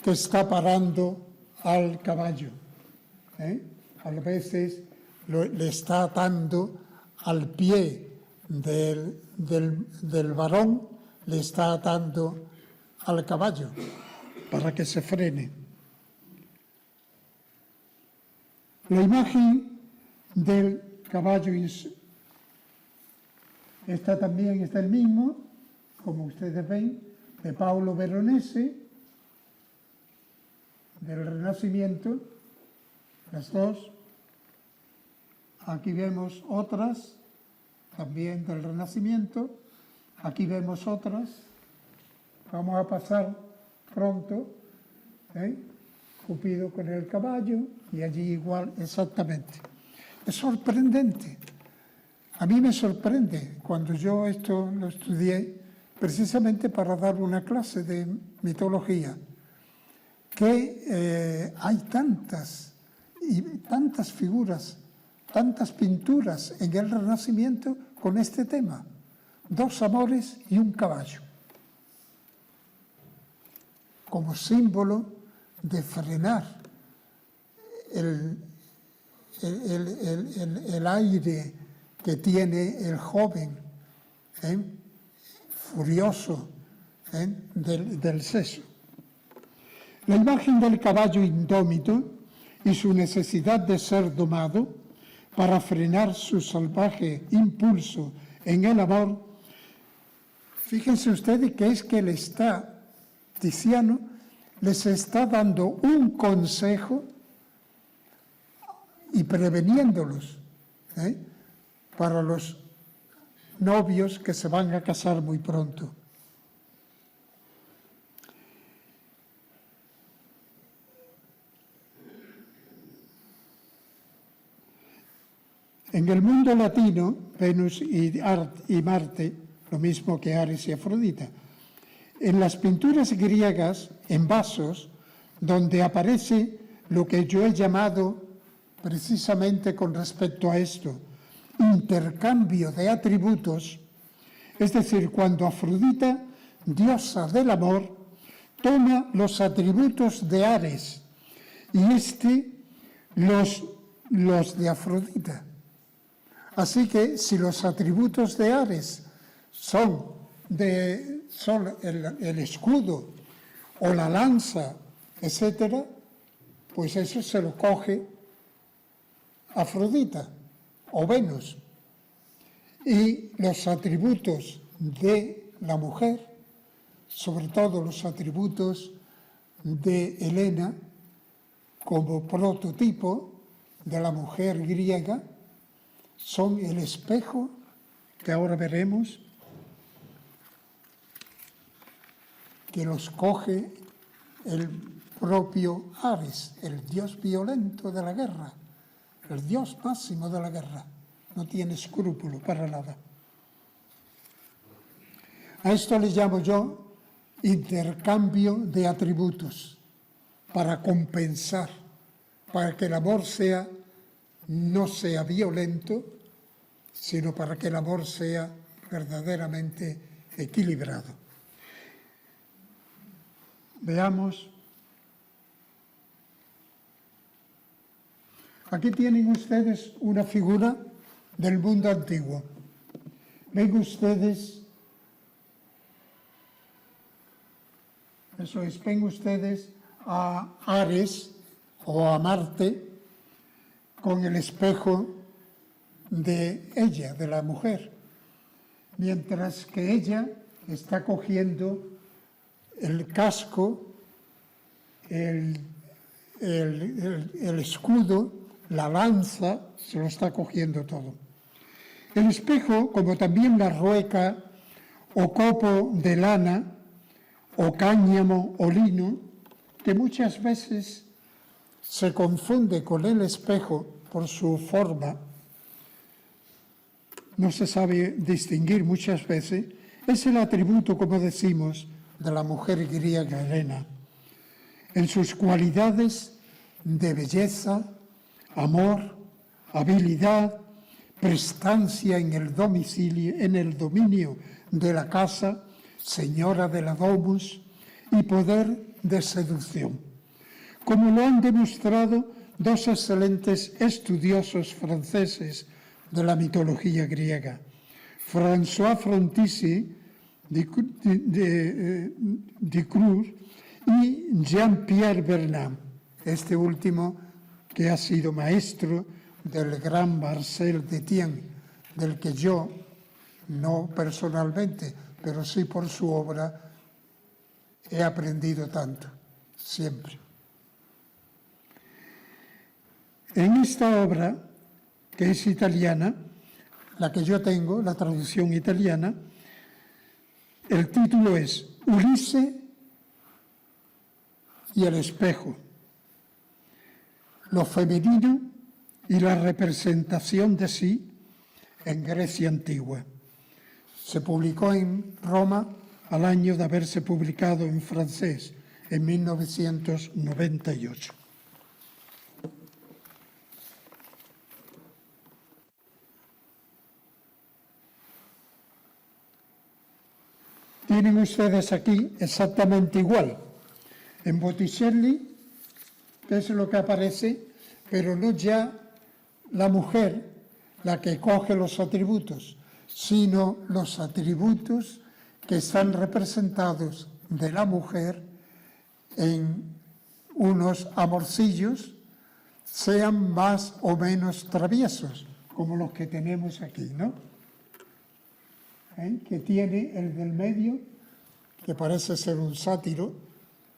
que está parando al caballo. A veces le está atando al pie del varón, le está atando al caballo para que se frene. La imagen del caballo, esta también está el mismo, como ustedes ven, de Paolo Veronese, del Renacimiento, las dos. Aquí vemos otras, también del Renacimiento. Aquí vemos otras. Vamos a pasar pronto, Cupido con el caballo, y allí igual exactamente. Es sorprendente. A mí me sorprende cuando yo esto lo estudié precisamente para dar una clase de mitología, que hay tantas figuras, tantas pinturas en el Renacimiento con este tema. 2 amores y un caballo, como símbolo de frenar el aire que tiene el joven, furioso, del sexo. La imagen del caballo indómito y su necesidad de ser domado para frenar su salvaje impulso en el amor. Fíjense ustedes que es que Tiziano les está dando un consejo y preveniéndolos para los novios que se van a casar muy pronto. En el mundo latino, Venus y Marte, lo mismo que Ares y Afrodita. En las pinturas griegas, en vasos, donde aparece lo que yo he llamado, precisamente con respecto a esto, intercambio de atributos, es decir, cuando Afrodita, diosa del amor, toma los atributos de Ares y los de Afrodita. Así que si los atributos de Ares son el escudo o la lanza, etcétera, pues eso se lo coge Afrodita o Venus. Y los atributos de la mujer, sobre todo los atributos de Helena como prototipo de la mujer griega, son el espejo, que ahora veremos, que los coge el propio Ares, el dios violento de la guerra, el dios máximo de la guerra. No tiene escrúpulo para nada. A esto le llamo yo intercambio de atributos, para compensar, para que el amor no sea violento, sino para que el amor sea verdaderamente equilibrado. Veamos. Aquí tienen ustedes una figura del mundo antiguo. Ven ustedes, ven ustedes a Ares o a Marte con el espejo de ella, de la mujer, mientras que ella está cogiendo el casco, el escudo, la lanza, se lo está cogiendo todo. El espejo, como también la rueca o copo de lana o cáñamo o lino, que muchas veces se confunde con el espejo por su forma, no se sabe distinguir muchas veces, es el atributo, como decimos, de la mujer griega Helena. En sus cualidades de belleza, amor, habilidad, prestancia en el dominio de la casa, señora de la domus, y poder de seducción, como lo han demostrado dos excelentes estudiosos franceses de la mitología griega, François Frontissi de Cruz y Jean-Pierre Bernard, este último que ha sido maestro del gran Marcel Détienne, del que yo, no personalmente, pero sí por su obra, he aprendido tanto, siempre. En esta obra, que es italiana, la que yo tengo, la traducción italiana, el título es Ulises y el espejo, lo femenino y la representación de sí en Grecia antigua. Se publicó en Roma al año de haberse publicado en francés, en 1998. Tienen ustedes aquí exactamente igual. En Botticelli, que es lo que aparece, pero no ya la mujer la que coge los atributos, sino los atributos que están representados de la mujer en unos amorcillos, sean más o menos traviesos, como los que tenemos aquí, ¿no? Que tiene el del medio, que parece ser un sátiro,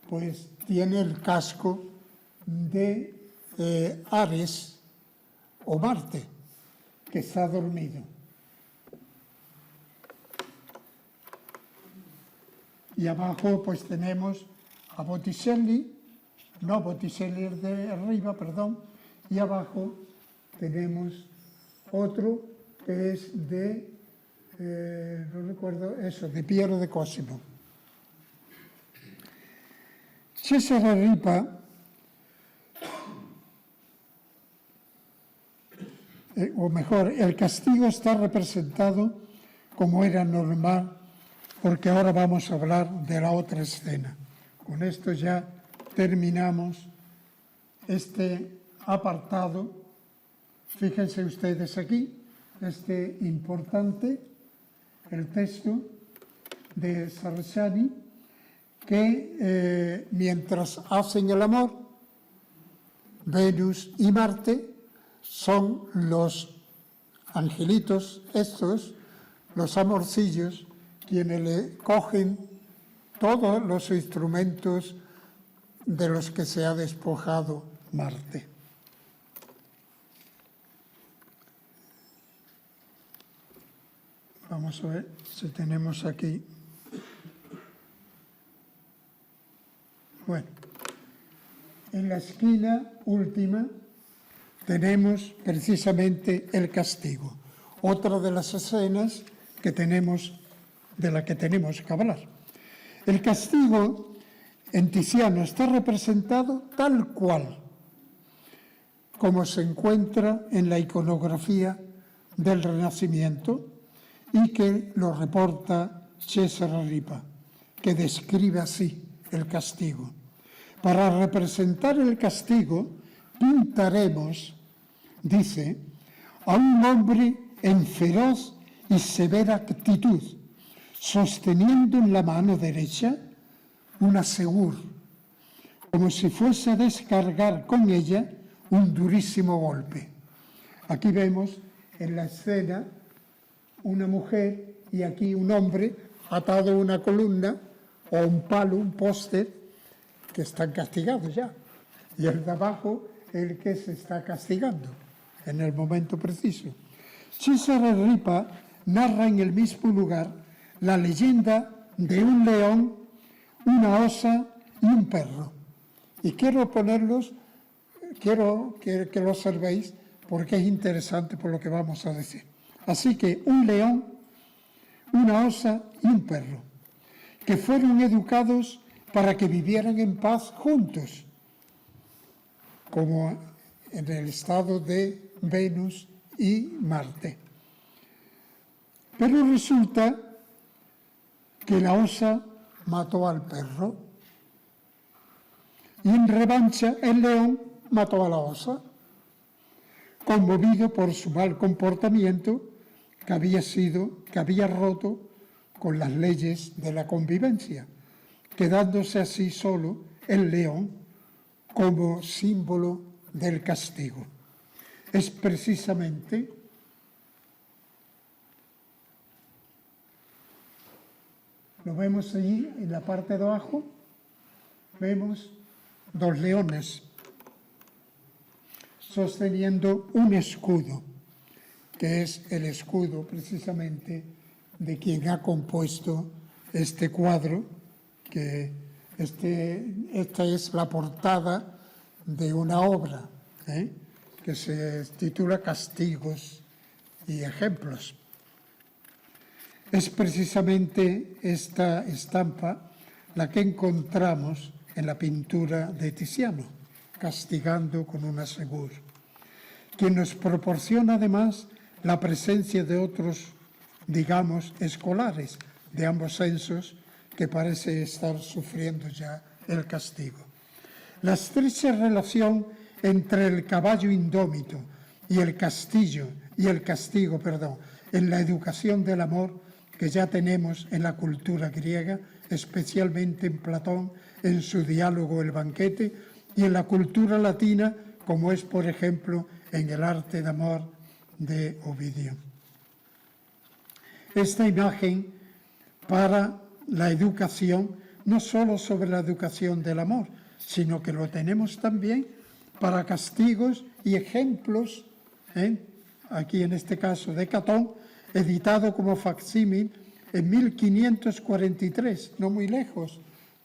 pues tiene el casco de Ares o Marte, que está dormido. Y abajo pues tenemos a Botticelli, no Botticelli es de arriba, perdón, y abajo tenemos otro que es de, no recuerdo eso, de Piero de Cosimo. Cesare Ripa, o mejor, el castigo está representado como era normal, porque ahora vamos a hablar de la otra escena. Con esto ya terminamos este apartado. Fíjense ustedes aquí, este importante, el texto de Saraceni, que mientras hacen el amor, Venus y Marte son los angelitos estos, los amorcillos, quienes le cogen todos los instrumentos de los que se ha despojado Marte. Vamos a ver si tenemos aquí. Bueno, en la esquina última tenemos precisamente el castigo, otra de las escenas que tenemos, de la que tenemos que hablar. El castigo en Tiziano está representado tal cual como se encuentra en la iconografía del Renacimiento y que lo reporta Cesare Ripa, que describe así el castigo. Para representar el castigo pintaremos, dice, a un hombre en feroz y severa actitud, sosteniendo en la mano derecha una segur, como si fuese a descargar con ella un durísimo golpe. Aquí vemos en la escena una mujer y aquí un hombre atado a una columna o a un palo, un póster, que están castigados ya. Y el de abajo, el que se está castigando en el momento preciso. Cesare Ripa narra en el mismo lugar la leyenda de un león, una osa y un perro. Y quiero ponerlos quiero que lo observéis porque es interesante por lo que vamos a decir. Así que un león, una osa y un perro, que fueron educados para que vivieran en paz juntos, como en el estado de Venus y Marte. Pero resulta que la osa mató al perro y en revancha el león mató a la osa, conmovido por su mal comportamiento que había roto con las leyes de la convivencia, quedándose así solo el león como símbolo del castigo. Es precisamente lo vemos allí en la parte de abajo, vemos dos leones sosteniendo un escudo, que es el escudo precisamente de quien ha compuesto este cuadro, que esta es la portada de una obra que se titula Castigos y Ejemplos. Es precisamente esta estampa la que encontramos en la pintura de Tiziano, Castigando con una segur, que nos proporciona además la presencia de otros, digamos, escolares de ambos sexos que parece estar sufriendo ya el castigo. La estrecha relación entre el caballo indómito y el castigo, en la educación del amor que ya tenemos en la cultura griega, especialmente en Platón, en su diálogo El banquete, y en la cultura latina, como es, por ejemplo, en el arte de amor de Ovidio. Esta imagen para la educación, no solo sobre la educación del amor, sino que lo tenemos también para castigos y ejemplos, aquí en este caso de Catón, editado como facsímil en 1543, no muy lejos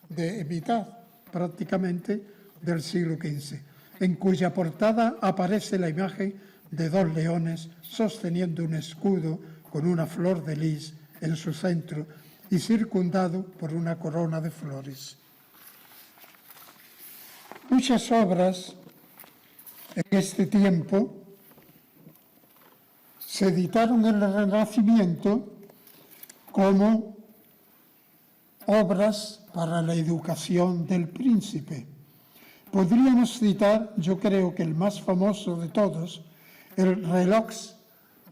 de mitad prácticamente del siglo XV, en cuya portada aparece la imagen de dos leones sosteniendo un escudo con una flor de lis en su centro y circundado por una corona de flores. Muchas obras en este tiempo se editaron en el Renacimiento como obras para la educación del príncipe. Podríamos citar, yo creo que el más famoso de todos, el Reloj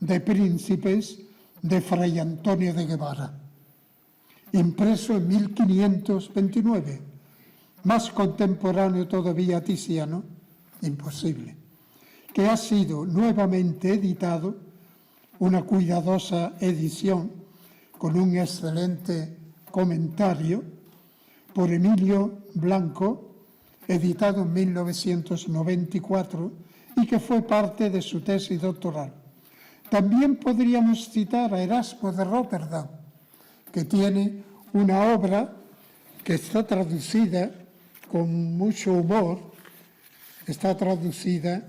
de Príncipes de Fray Antonio de Guevara, impreso en 1529, más contemporáneo todavía a Tiziano, imposible, que ha sido nuevamente editado, una cuidadosa edición con un excelente comentario por Emilio Blanco, editado en 1994 y que fue parte de su tesis doctoral. También podríamos citar a Erasmo de Róterdam, que tiene una obra que está traducida con mucho humor, está traducida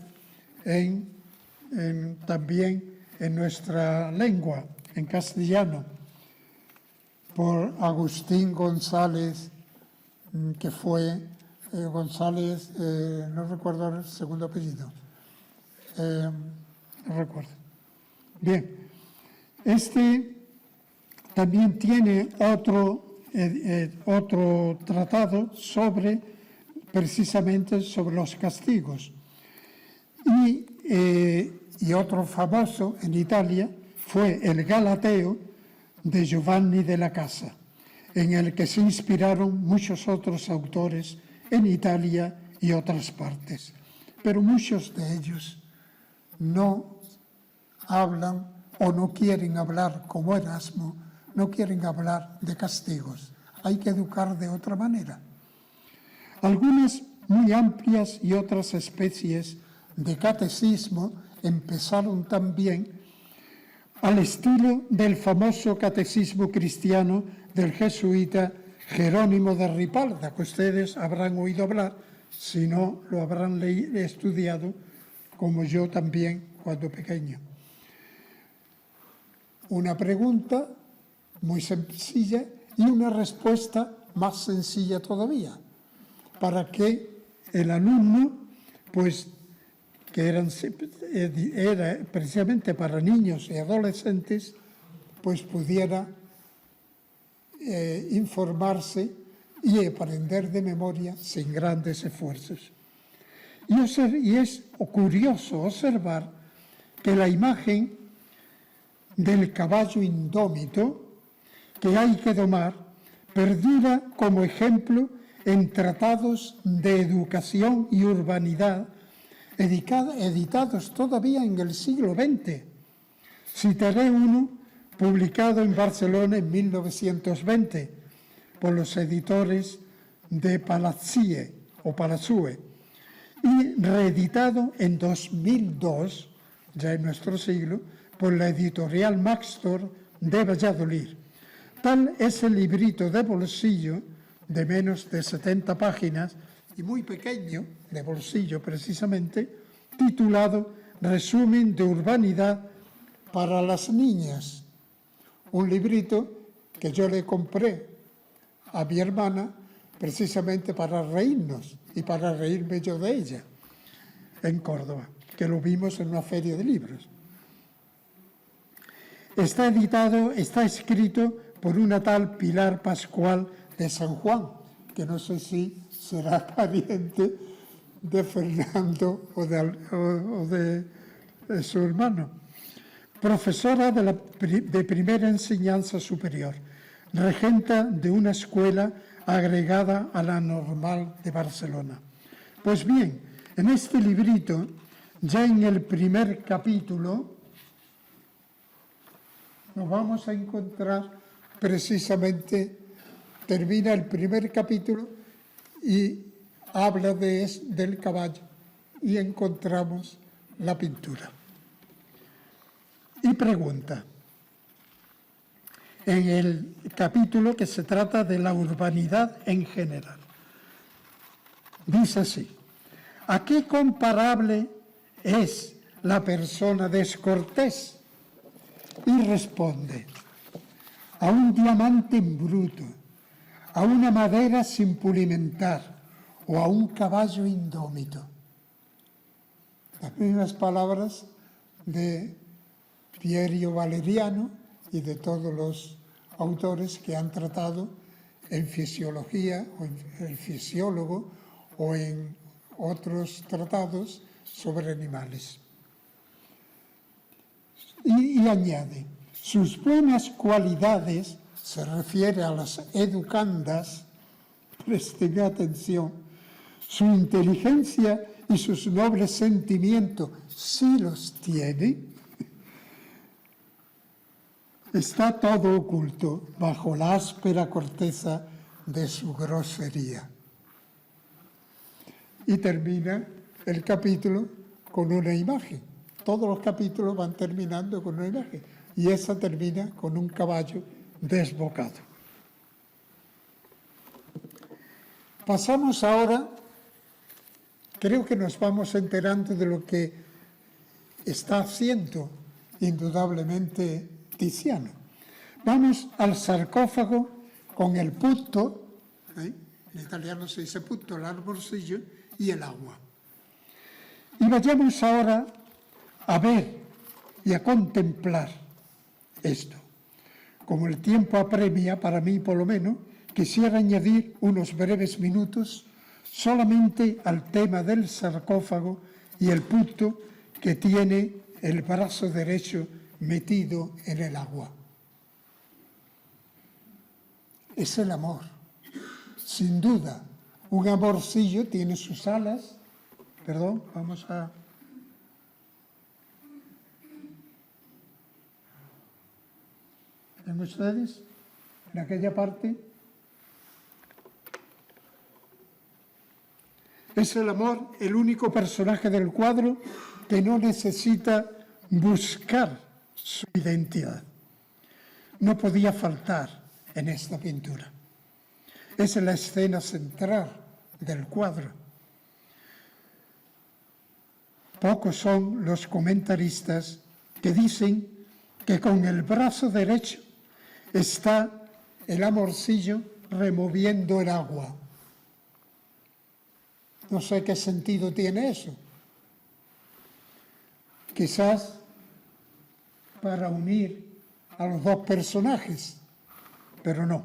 también en nuestra lengua, en castellano, por Agustín González, que fue González, no recuerdo el segundo apellido, no recuerdo. Bien, este también tiene otro tratado precisamente sobre los castigos. Y otro famoso en Italia fue el Galateo de Giovanni de la Casa, en el que se inspiraron muchos otros autores en Italia y otras partes. Pero muchos de ellos no hablan o no quieren hablar, como Erasmo, no quieren hablar de castigos. Hay que educar de otra manera. Algunas muy amplias y otras especies de catecismo empezaron también al estilo del famoso catecismo cristiano del jesuita Jerónimo de Ripalda, que ustedes habrán oído hablar Si no, lo habrán estudiado como yo también cuando pequeño. Una pregunta muy sencilla y una respuesta más sencilla todavía, para que el alumno, pues, que era precisamente para niños y adolescentes, pues pudiera informarse y aprender de memoria sin grandes esfuerzos. Y es curioso observar que la imagen del caballo indómito que hay que domar perdura como ejemplo en tratados de educación y urbanidad editados todavía en el siglo XX. Citaré uno publicado en Barcelona en 1920 por los editores de Palazzie y reeditado en 2002, ya en nuestro siglo, por la editorial Maxtor de Valladolid. Tal es el librito de bolsillo de menos de 70 páginas y muy pequeño, de bolsillo precisamente, titulado Resumen de Urbanidad para las Niñas. Un librito que yo le compré a mi hermana precisamente para reírnos y para reírme yo de ella en Córdoba, que lo vimos en una feria de libros. Está escrito por una tal Pilar Pascual de San Juan, que no sé si será pariente de Fernando o de su hermano. Profesora de primera enseñanza superior, regenta de una escuela agregada a la Normal de Barcelona. Pues bien, en este librito, ya en el primer capítulo, nos vamos a encontrar precisamente, termina el primer capítulo y habla del caballo y encontramos la pintura. Y pregunta, en el capítulo que se trata de la urbanidad en general, dice así: ¿a qué comparable es la persona descortés? Y responde: a un diamante en bruto, a una madera sin pulimentar o a un caballo indómito. Las mismas palabras de Piero Valeriano y de todos los autores que han tratado en fisiología, o en el fisiólogo, o en otros tratados sobre animales. Y añade, sus buenas cualidades, se refiere a las educandas, presten atención, su inteligencia y sus nobles sentimientos, si los tiene, está todo oculto bajo la áspera corteza de su grosería. Y termina el capítulo con una imagen. Todos los capítulos van terminando con una imagen. Y esa termina con un caballo desbocado. Pasamos ahora, creo que nos vamos enterando de lo que está haciendo indudablemente Tiziano. Vamos al sarcófago con el punto, en italiano se dice punto, el arbolcillo y el agua. Y vayamos ahora a ver y a contemplar esto. Como el tiempo apremia, para mí por lo menos, quisiera añadir unos breves minutos solamente al tema del sarcófago y el punto que tiene el brazo derecho metido en el agua. Es el amor, sin duda. Un amorcillo tiene sus alas. Perdón, vamos a... ¿Ven ustedes? En aquella parte. Es el amor el único personaje del cuadro que no necesita buscar su identidad. No podía faltar en esta pintura. Es la escena central del cuadro. pocos son los comentaristas que dicen que con el brazo derecho está el amorcillo removiendo el agua. No sé qué sentido tiene eso. Quizás para unir a los dos personajes, pero no.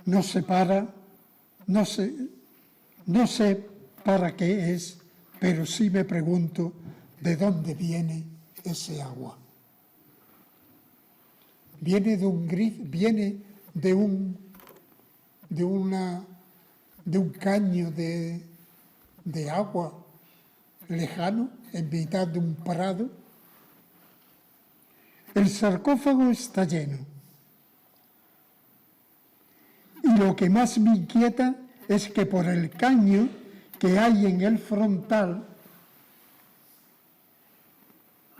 No sé para qué es, pero sí me pregunto de dónde viene ese agua. Viene de un grifo, viene de un caño de agua lejano, en mitad de un prado. El sarcófago está lleno. Y lo que más me inquieta es que por el caño que hay en el frontal,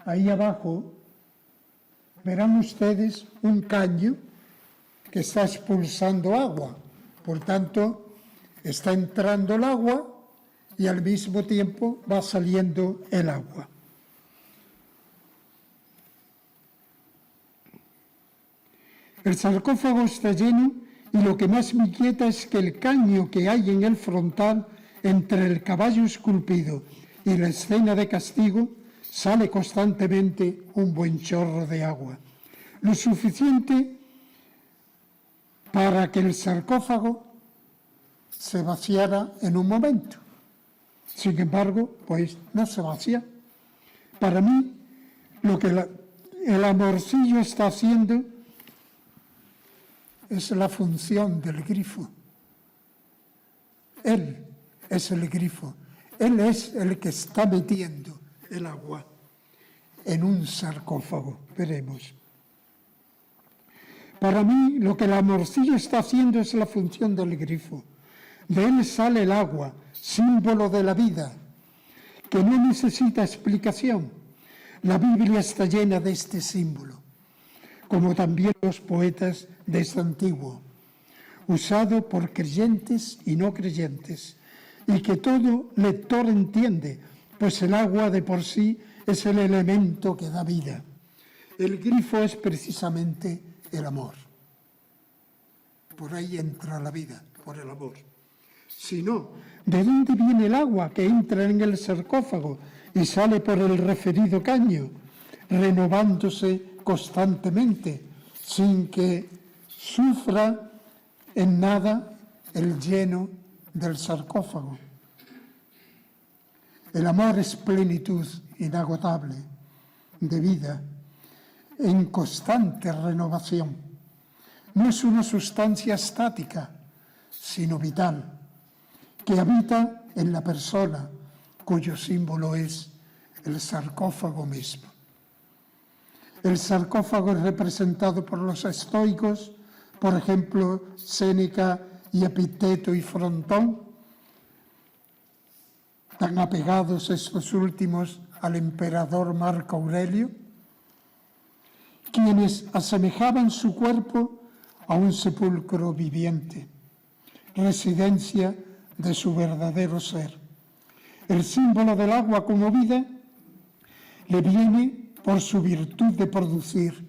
ahí abajo, verán ustedes un caño que está expulsando agua. Por tanto, está entrando el agua y al mismo tiempo va saliendo el agua. El sarcófago está lleno y lo que más me inquieta es que el caño que hay en el frontal entre el caballo esculpido y la escena de castigo sale constantemente un buen chorro de agua, lo suficiente para que el sarcófago se vaciara en un momento. Sin embargo, pues no se vacía. Para mí, lo que el amorcillo está haciendo es la función del grifo. Él es el grifo. Él es el que está metiendo el agua en un sarcófago. Veremos. Para mí, lo que el amorcillo está haciendo es la función del grifo. De él sale el agua, símbolo de la vida, que no necesita explicación. La Biblia está llena de este símbolo, como también los poetas de este antiguo, usado por creyentes y no creyentes, y que todo lector entiende, pues el agua de por sí es el elemento que da vida. El grifo es precisamente el amor. Por ahí entra la vida, por el amor. Si no, ¿de dónde viene el agua que entra en el sarcófago y sale por el referido caño, renovándose constantemente, sin que sufra en nada el lleno del sarcófago? El amor es plenitud inagotable de vida en constante renovación. No es una sustancia estática, sino vital, que habita en la persona, cuyo símbolo es el sarcófago mismo. El sarcófago es representado por los estoicos, por ejemplo, Séneca y Epicteto y Frontón, tan apegados estos últimos al emperador Marco Aurelio, quienes asemejaban su cuerpo a un sepulcro viviente, residencia de su verdadero ser. El símbolo del agua como vida le viene por su virtud de producir,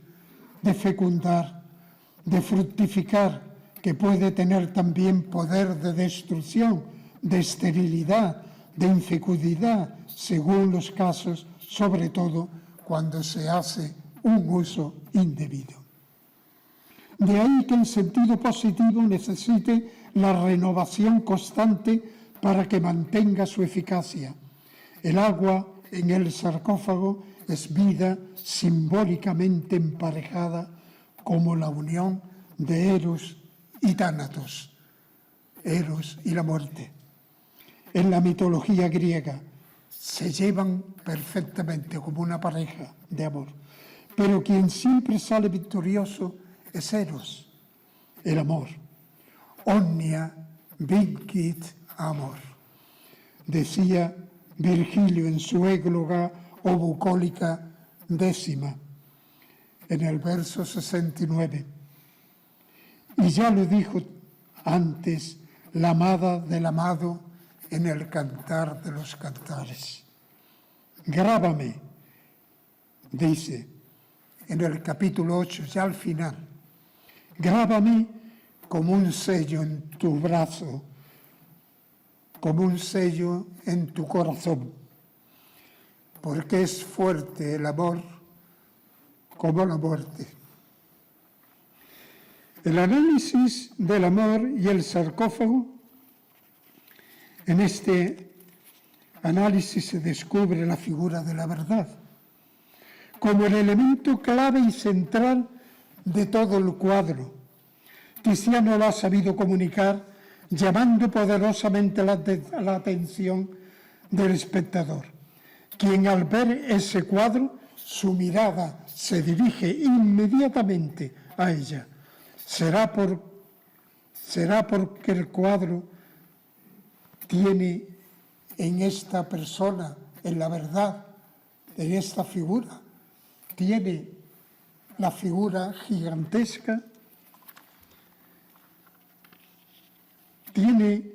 de fecundar, de fructificar, que puede tener también poder de destrucción, de esterilidad, de infecundidad, según los casos, sobre todo cuando se hace un uso indebido. De ahí que en sentido positivo necesite la renovación constante para que mantenga su eficacia. El agua en el sarcófago es vida simbólicamente emparejada como la unión de Eros y Tánatos, Eros y la muerte. En la mitología griega se llevan perfectamente como una pareja de amor, pero quien siempre sale victorioso es Eros, el amor. Omnia vincit amor, decía Virgilio en su égloga o bucólica 10, en el verso 69. Y ya lo dijo antes la amada del amado en el Cantar de los Cantares. Grábame, dice en el capítulo 8, ya al final, grábame como un sello en tu brazo, como un sello en tu corazón, porque es fuerte el amor como la muerte. El análisis del amor y el sarcófago, en este análisis se descubre la figura de la verdad como el elemento clave y central de todo el cuadro. Tiziano lo ha sabido comunicar llamando poderosamente la atención del espectador, quien al ver ese cuadro, su mirada se dirige inmediatamente a ella. Será porque el cuadro tiene en esta persona, en la verdad, en esta figura, tiene la figura gigantesca, tiene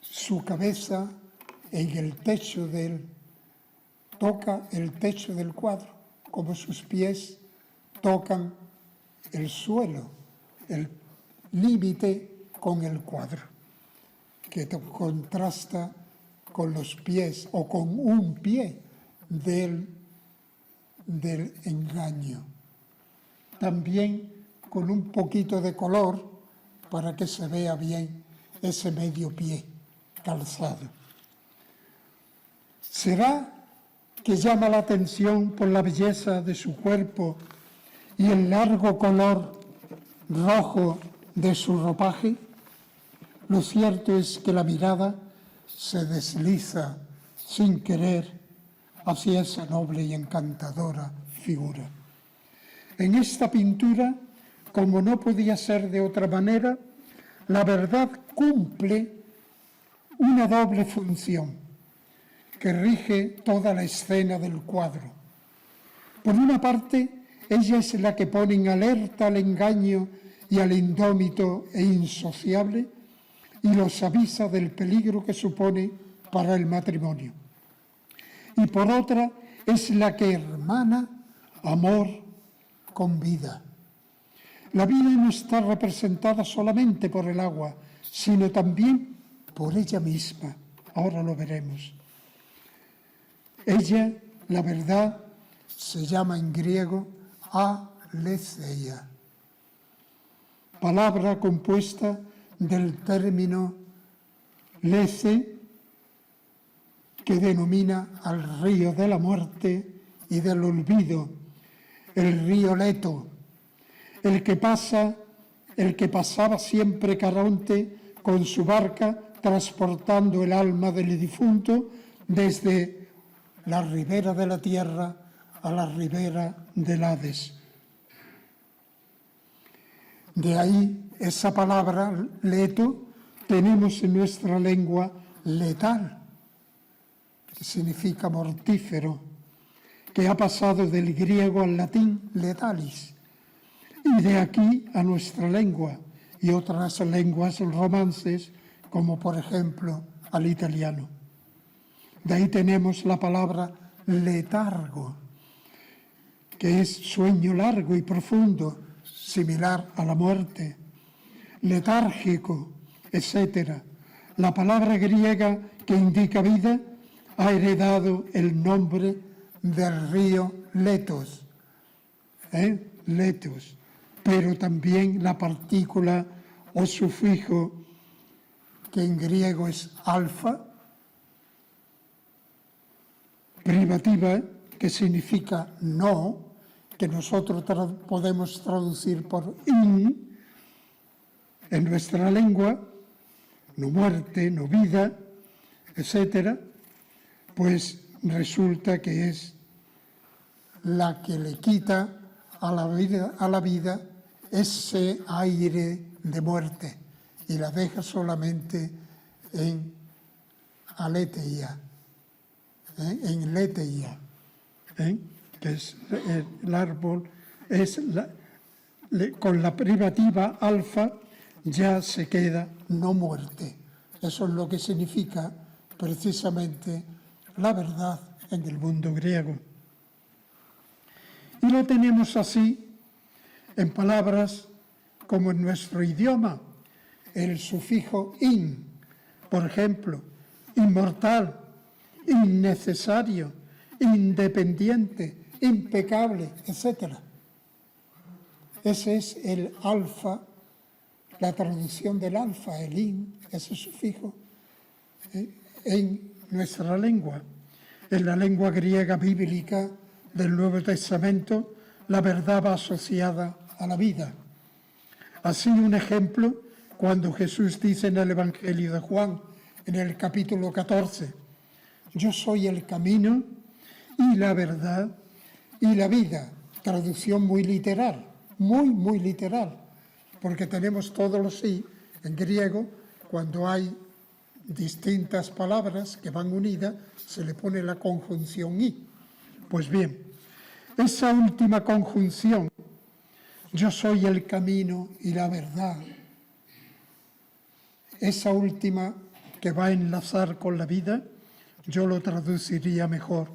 su cabeza en el techo toca el techo del cuadro, como sus pies tocan el suelo, el límite con el cuadro, que contrasta con los pies o con un pie del engaño. También con un poquito de color para que se vea bien ese medio pie calzado. ¿Será que llama la atención por la belleza de su cuerpo y el largo color rojo de su ropaje? Lo cierto es que la mirada se desliza sin querer hacia esa noble y encantadora figura. En esta pintura, como no podía ser de otra manera, la verdad cumple una doble función que rige toda la escena del cuadro. Por una parte, ella es la que pone en alerta al engaño y al indómito e insociable y los avisa del peligro que supone para el matrimonio. Y por otra, es la que hermana amor con vida. La vida no está representada solamente por el agua, sino también por ella misma. Ahora lo veremos. Ella, la verdad, se llama en griego aletheia, palabra compuesta del término lethe, que denomina al río de la muerte y del olvido, el río Leto, el que pasaba siempre Caronte con su barca transportando el alma del difunto desde la ribera de la tierra a la ribera del Hades. De ahí esa palabra leto tenemos en nuestra lengua letal, que significa mortífero, que ha pasado del griego al latín letalis, y de aquí a nuestra lengua y otras lenguas romances, como por ejemplo al italiano. De ahí tenemos la palabra letargo, que es sueño largo y profundo, similar a la muerte, letárgico, etc. La palabra griega que indica vida ha heredado el nombre del río Letos, Letos, pero también la partícula o sufijo que en griego es alfa, privativa, que significa no, que nosotros podemos traducir por in, en nuestra lengua, no muerte, no vida, etc., pues resulta que es la que le quita a la vida ese aire de muerte y la deja solamente en aletheia, en letheia, que es el árbol, con la privativa alfa ya se queda no muerte, Eso es lo que significa precisamente la verdad en el mundo griego. Y lo tenemos así en palabras como en nuestro idioma, el sufijo in, por ejemplo, inmortal, innecesario, independiente, impecable, etc. Ese es el alfa, la traducción del alfa, el in, ese sufijo, en nuestra lengua. En la lengua griega bíblica del Nuevo Testamento, la verdad va asociada a la vida. Así, un ejemplo, cuando Jesús dice en el Evangelio de Juan, en el capítulo 14, yo soy el camino y la verdad y la vida. Traducción muy literal, muy literal, porque tenemos todos los sí en griego. Cuando hay distintas palabras que van unidas, se le pone la conjunción y. Pues bien, esa última conjunción, yo soy el camino y la verdad, esa última que va a enlazar con la vida, yo lo traduciría mejor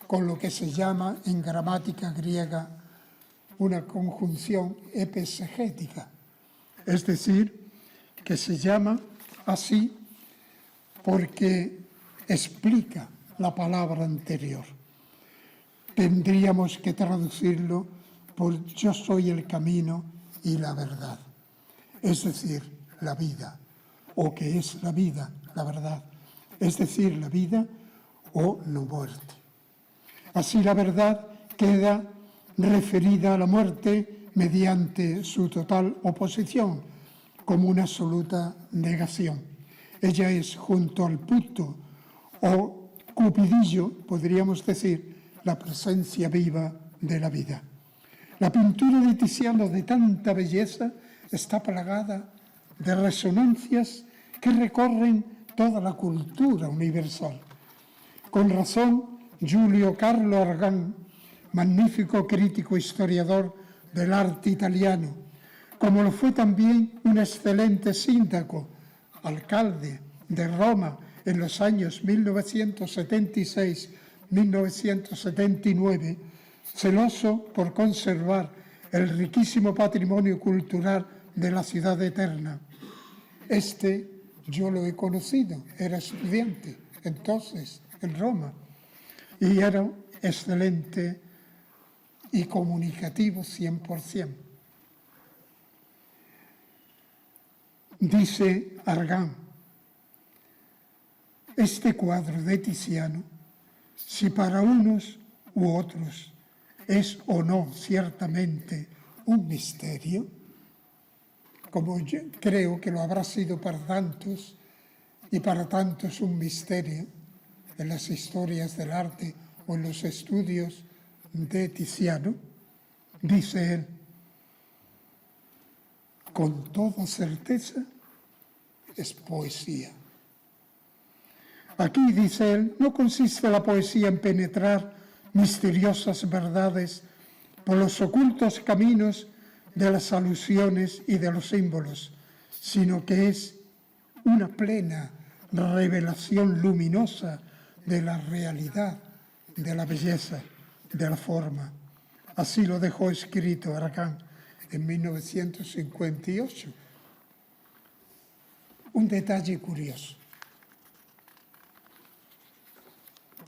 con lo que se llama en gramática griega una conjunción epesegética, es decir, que se llama así porque explica la palabra anterior. Tendríamos que traducirlo por yo soy el camino y la verdad, es decir, la vida, o que es la vida, la verdad, es decir, la vida o no muerte. Así la verdad queda referida a la muerte mediante su total oposición, como una absoluta negación. Ella es, junto al puto o cupidillo, podríamos decir, la presencia viva de la vida. La pintura de Tiziano, de tanta belleza, está plagada de resonancias que recorren toda la cultura universal. Con razón, Giulio Carlo Argan, magnífico crítico historiador del arte italiano, como lo fue también un excelente síndaco, alcalde de Roma en los años 1976-1979, celoso por conservar el riquísimo patrimonio cultural de la ciudad eterna. Yo lo he conocido, era estudiante entonces en Roma y era excelente y comunicativo 100%. Dice Argan, este cuadro de Tiziano, si para unos u otros es o no ciertamente un misterio, como yo creo que lo habrá sido para tantos, y para tantos un misterio en las historias del arte o en los estudios de Tiziano, dice él, con toda certeza es poesía. Aquí, dice él, no consiste la poesía en penetrar misteriosas verdades por los ocultos caminos de las alusiones y de los símbolos, sino que es una plena revelación luminosa de la realidad, de la belleza, de la forma. Así lo dejó escrito Argan en 1958. Un detalle curioso,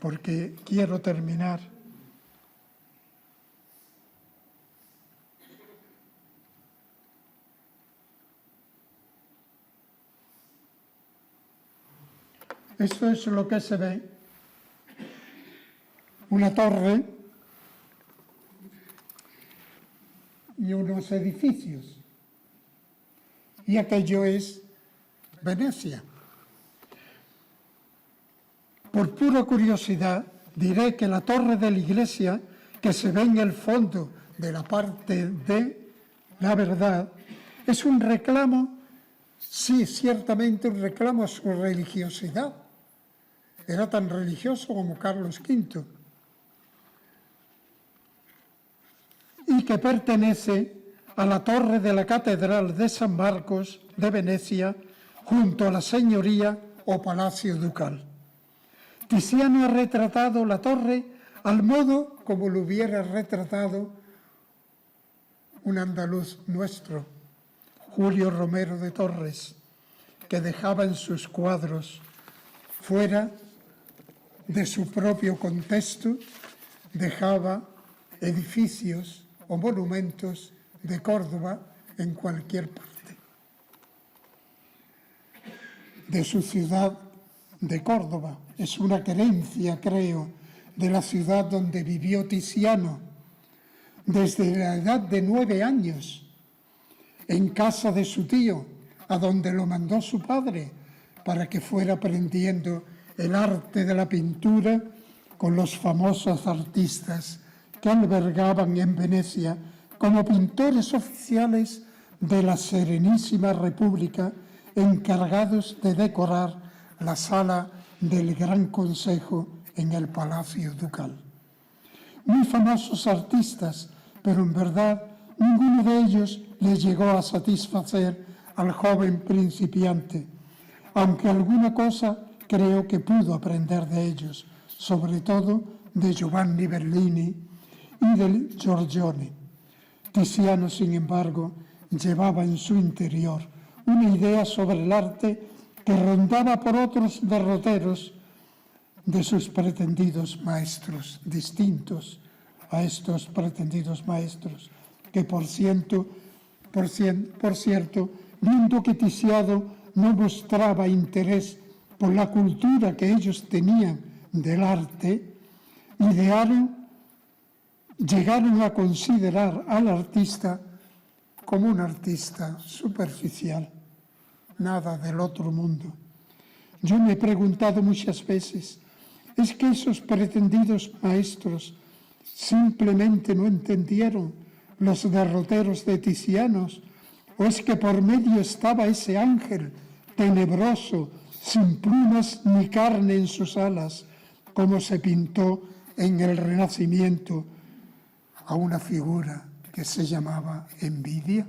porque quiero terminar esto es lo que se ve, una torre y unos edificios, y aquello es Venecia. Por pura curiosidad, diré que la torre de la iglesia que se ve en el fondo de la parte de la verdad es un reclamo, sí, ciertamente un reclamo a su religiosidad. Era tan religioso como Carlos V. Y que pertenece a la torre de la Catedral de San Marcos de Venecia, junto a la señoría o palacio ducal. Tiziano ha retratado la torre al modo como lo hubiera retratado un andaluz nuestro, Julio Romero de Torres, que dejaba en sus cuadros, fuera de su propio contexto, dejaba edificios o monumentos de Córdoba en cualquier parte de su ciudad de Córdoba. Es una creencia, creo, de la ciudad donde vivió Tiziano desde la edad de 9 años, en casa de su tío, a donde lo mandó su padre para que fuera aprendiendo el arte de la pintura con los famosos artistas que albergaban en Venecia como pintores oficiales de la Serenísima República, encargados de decorar la sala del Gran Consejo en el Palacio Ducal. Muy famosos artistas, pero en verdad ninguno de ellos le llegó a satisfacer al joven principiante, aunque alguna cosa creo que pudo aprender de ellos, sobre todo de Giovanni Bellini y del Giorgione. Tiziano, sin embargo, llevaba en su interior una idea sobre el arte que rondaba por otros derroteros de sus pretendidos maestros, distintos a estos pretendidos maestros, que por cierto, viendo que Tiziano no mostraba interés por la cultura que ellos tenían del arte, llegaron a considerar al artista como un artista superficial, nada del otro mundo. Yo me he preguntado muchas veces, ¿es que esos pretendidos maestros simplemente no entendieron los derroteros de Tiziano, o es que por medio estaba ese ángel tenebroso, sin plumas ni carne en sus alas, como se pintó en el Renacimiento a una figura que se llamaba envidia?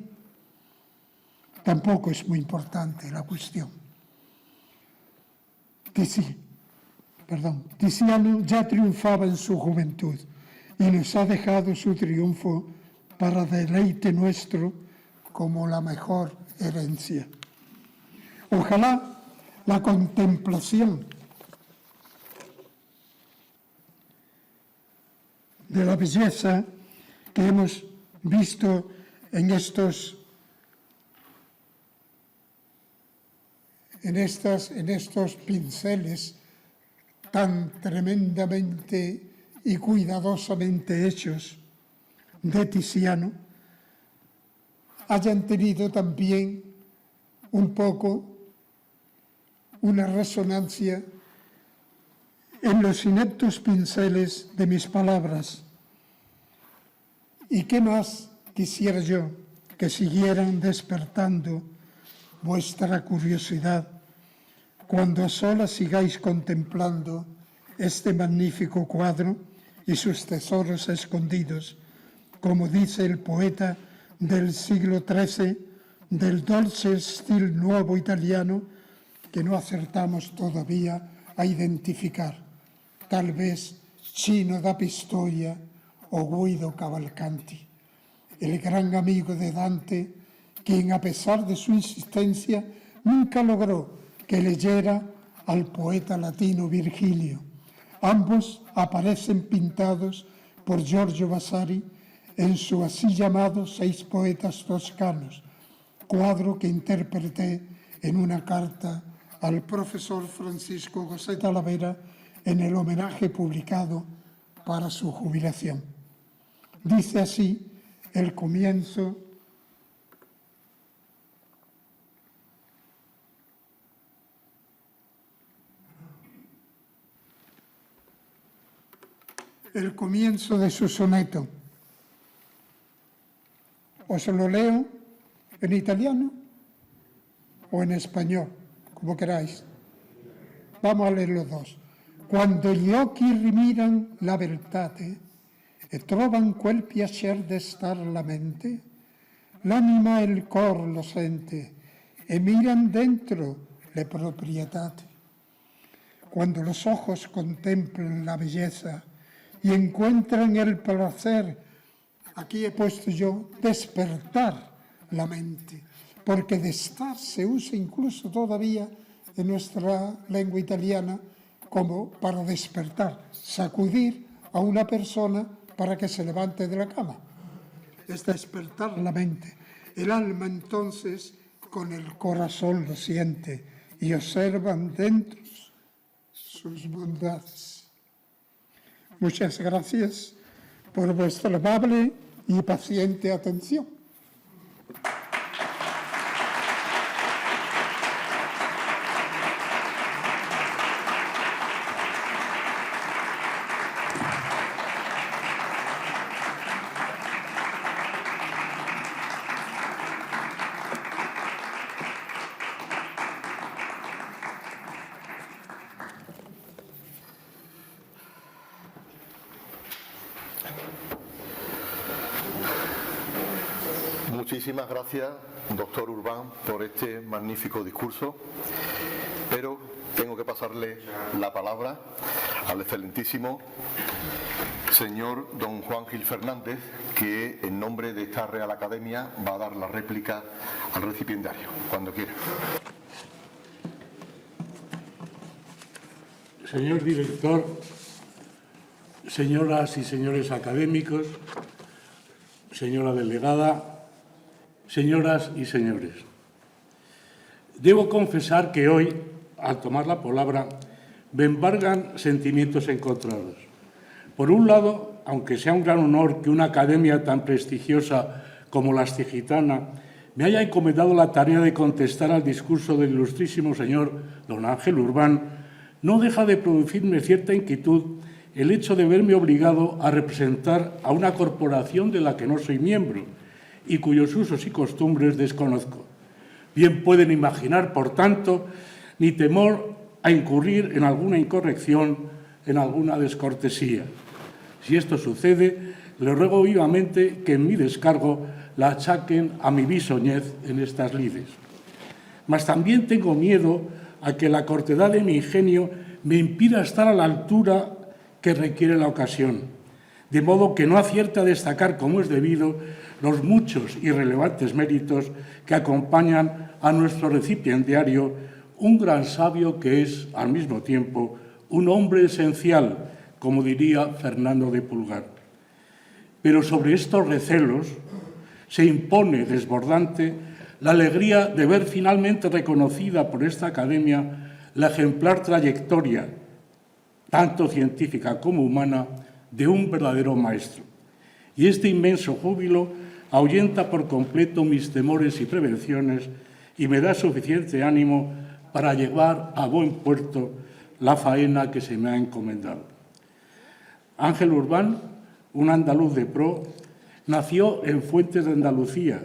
Tampoco es muy importante la cuestión. Tiziano ya triunfaba en su juventud y nos ha dejado su triunfo para deleite nuestro como la mejor herencia. Ojalá la contemplación de la belleza que hemos visto en estos pinceles tan tremendamente y cuidadosamente hechos de Tiziano, hayan tenido también un poco una resonancia en los ineptos pinceles de mis palabras. ¿Y qué más quisiera yo que siguieran despertando vuestra curiosidad cuando a solas sigáis contemplando este magnífico cuadro y sus tesoros escondidos, como dice el poeta del siglo XIII, del dolce stil nuevo italiano, que no acertamos todavía a identificar, tal vez Cino da Pistoia o Guido Cavalcanti, el gran amigo de Dante, quien a pesar de su insistencia nunca logró que leyera al poeta latino Virgilio. Ambos aparecen pintados por Giorgio Vasari en su así llamado 6 poetas toscanos, cuadro que interpreté en una carta al profesor Francisco José Talavera en el homenaje publicado para su jubilación. Dice así el comienzo de su soneto. Os lo leo en italiano o en español, como queráis. Vamos a leer los dos. Quando gli occhi rimiran la verità e trovan quel piacer de star la mente, l'anima e il cor lo sente e miran dentro le proprietate. Cuando los ojos contemplen la belleza y encuentren el placer, aquí he puesto yo despertar la mente, porque destar se usa incluso todavía en nuestra lengua italiana como para despertar, sacudir a una persona para que se levante de la cama. Es despertar la mente. El alma entonces con el corazón lo siente y observan dentro sus bondades. Muchas gracias por vuestra amable y paciente atención. Muchísimas gracias, doctor Urbán, por este magnífico discurso, pero tengo que pasarle la palabra al excelentísimo señor don Juan Gil Fernández, que en nombre de esta Real Academia va a dar la réplica al recipiendario, cuando quiera. Señor director, señoras y señores académicos, señora delegada, señoras y señores, debo confesar que hoy, al tomar la palabra, me embargan sentimientos encontrados. Por un lado, aunque sea un gran honor que una academia tan prestigiosa como la Astigitana me haya encomendado la tarea de contestar al discurso del ilustrísimo señor don Ángel Urbán, no deja de producirme cierta inquietud el hecho de verme obligado a representar a una corporación de la que no soy miembro y cuyos usos y costumbres desconozco. Bien pueden imaginar, por tanto, mi temor a incurrir en alguna incorrección, en alguna descortesía. Si esto sucede, le ruego vivamente que en mi descargo la achaquen a mi bisoñez en estas lides. Mas también tengo miedo a que la cortedad de mi ingenio me impida estar a la altura que requiere la ocasión, de modo que no acierte a destacar como es debido los muchos y relevantes méritos que acompañan a nuestro recipiendario, un gran sabio que es, al mismo tiempo, un hombre esencial, como diría Fernando de Pulgar. Pero sobre estos recelos se impone desbordante la alegría de ver finalmente reconocida por esta academia la ejemplar trayectoria, tanto científica como humana, de un verdadero maestro. Y este inmenso júbilo ahuyenta por completo mis temores y prevenciones y me da suficiente ánimo para llevar a buen puerto la faena que se me ha encomendado. Ángel Urbán, un andaluz de pro, nació en Fuentes de Andalucía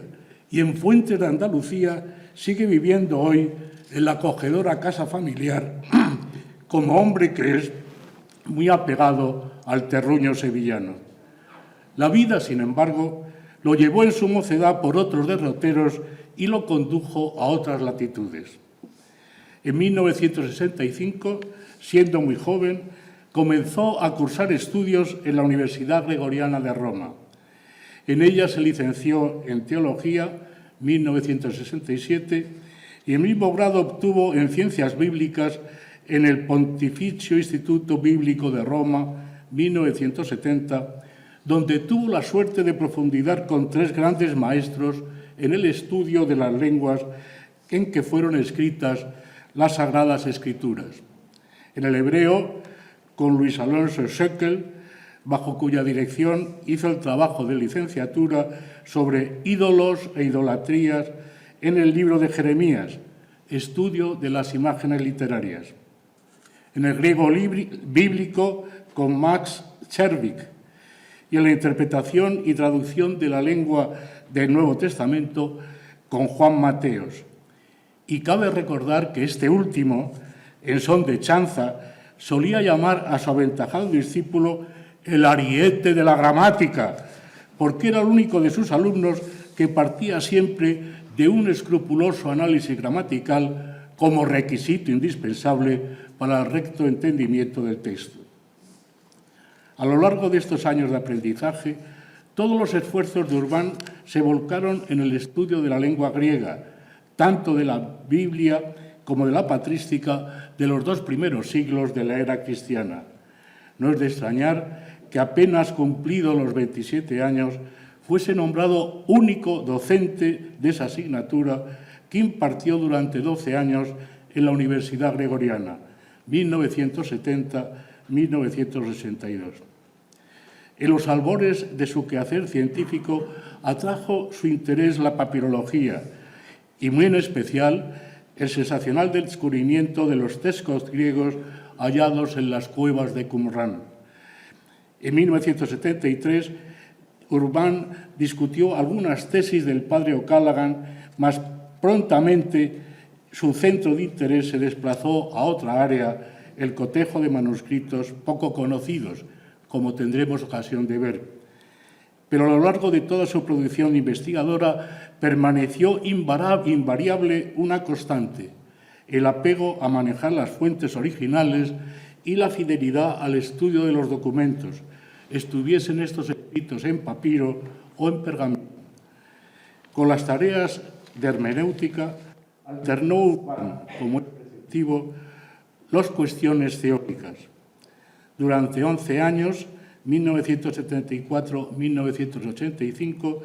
y en Fuentes de Andalucía sigue viviendo hoy en la acogedora casa familiar como hombre que es muy apegado al terruño sevillano. La vida, sin embargo, lo llevó en su mocedad por otros derroteros y lo condujo a otras latitudes. En 1965, siendo muy joven, comenzó a cursar estudios en la Universidad Gregoriana de Roma. En ella se licenció en Teología, 1967, y el mismo grado obtuvo en Ciencias Bíblicas en el Pontificio Instituto Bíblico de Roma, 1970, donde tuvo la suerte de profundizar con tres grandes maestros en el estudio de las lenguas en que fueron escritas las Sagradas Escrituras. En el hebreo, con Luis Alonso Schöckel, bajo cuya dirección hizo el trabajo de licenciatura sobre ídolos e idolatrías en el libro de Jeremías, estudio de las imágenes literarias. En el griego bíblico, con Max Czerwik, y en la interpretación y traducción de la lengua del Nuevo Testamento, con Juan Mateos. Y cabe recordar que este último, en son de chanza, solía llamar a su aventajado discípulo el ariete de la gramática, porque era el único de sus alumnos que partía siempre de un escrupuloso análisis gramatical como requisito indispensable para el recto entendimiento del texto. A lo largo de estos años de aprendizaje, todos los esfuerzos de Urbán se volcaron en el estudio de la lengua griega, tanto de la Biblia como de la patrística de los 2 primeros siglos de la era cristiana. No es de extrañar que apenas cumplidos los 27 años fuese nombrado único docente de esa asignatura que impartió durante 12 años en la Universidad Gregoriana, 1970-1962. En los albores de su quehacer científico atrajo su interés la papirología y, muy en especial, el sensacional descubrimiento de los textos griegos hallados en las cuevas de Qumrán. En 1973, Urbán discutió algunas tesis del padre O'Callaghan, mas prontamente su centro de interés se desplazó a otra área, el cotejo de manuscritos poco conocidos, como tendremos ocasión de ver. Pero a lo largo de toda su producción investigadora permaneció invariable una constante: el apego a manejar las fuentes originales y la fidelidad al estudio de los documentos, estuviesen estos escritos en papiro o en pergamino. Con las tareas de hermenéutica alternó Urbán, como es preceptivo, las cuestiones teóricas. Durante 11 años, 1974-1985,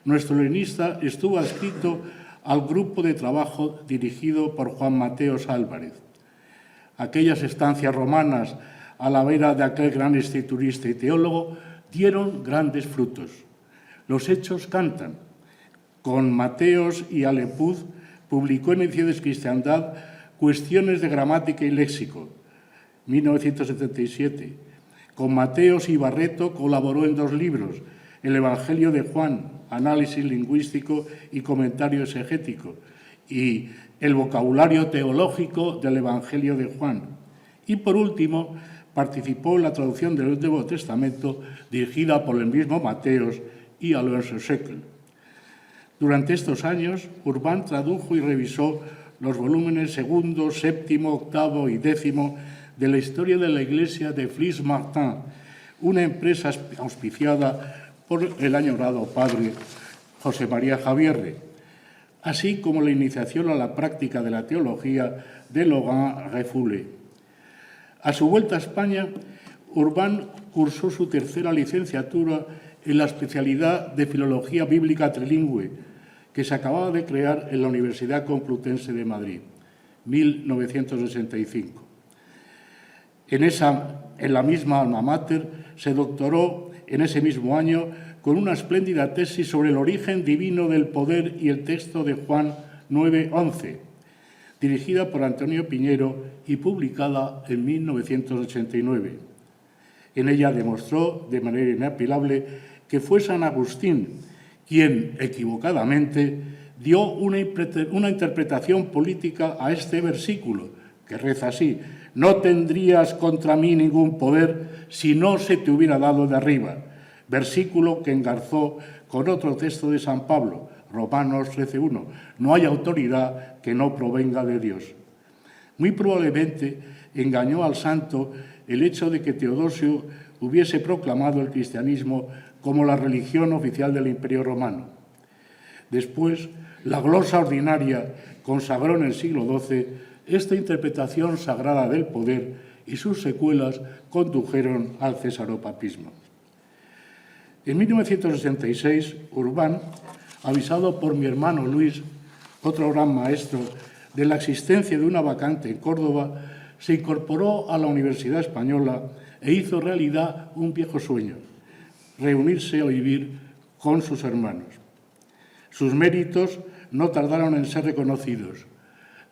nuestro leninista estuvo adscrito al grupo de trabajo dirigido por Juan Mateos Álvarez. Aquellas estancias romanas a la vera de aquel gran escriturista y teólogo dieron grandes frutos. Los hechos cantan. Con Mateos y Alepuz publicó en Ediciones Cristiandad Cuestiones de gramática y léxico, 1977. Con Mateos y Barreto colaboró en 2 libros, El Evangelio de Juan, análisis lingüístico y comentario exegético, y El vocabulario teológico del Evangelio de Juan. Y, por último, participó en la traducción del Nuevo Testamento dirigida por el mismo Mateos y Alonso Seckel. Durante estos años, Urbán tradujo y revisó los volúmenes 2º, 7º, 8º y 10º de la historia de la Iglesia de Flix-Martin, una empresa auspiciada por el añorado padre José María Javierre, así como la iniciación a la práctica de la teología de Laurent Refoulé. A su vuelta a España, Urbán cursó su 3ª licenciatura en la especialidad de Filología Bíblica Trilingüe, que se acababa de crear en la Universidad Complutense de Madrid, 1965. En la misma alma mater se doctoró en ese mismo año con una espléndida tesis sobre el origen divino del poder y el texto de Juan 9:11, dirigida por Antonio Piñero y publicada en 1989. En ella demostró de manera inapelable que fue San Agustín quien, equivocadamente, dio una interpretación política a este versículo, que reza así: «No tendrías contra mí ningún poder si no se te hubiera dado de arriba», versículo que engarzó con otro texto de San Pablo, Romanos 13:1, «No hay autoridad que no provenga de Dios». Muy probablemente engañó al santo el hecho de que Teodosio hubiese proclamado el cristianismo como la religión oficial del Imperio Romano. Después, la glosa ordinaria consagró en el siglo XII esta interpretación sagrada del poder y sus secuelas condujeron al cesaropapismo. En 1966, Urbán, avisado por mi hermano Luis, otro gran maestro, de la existencia de una vacante en Córdoba, se incorporó a la Universidad Española e hizo realidad un viejo sueño: reunirse o vivir con sus hermanos. Sus méritos no tardaron en ser reconocidos.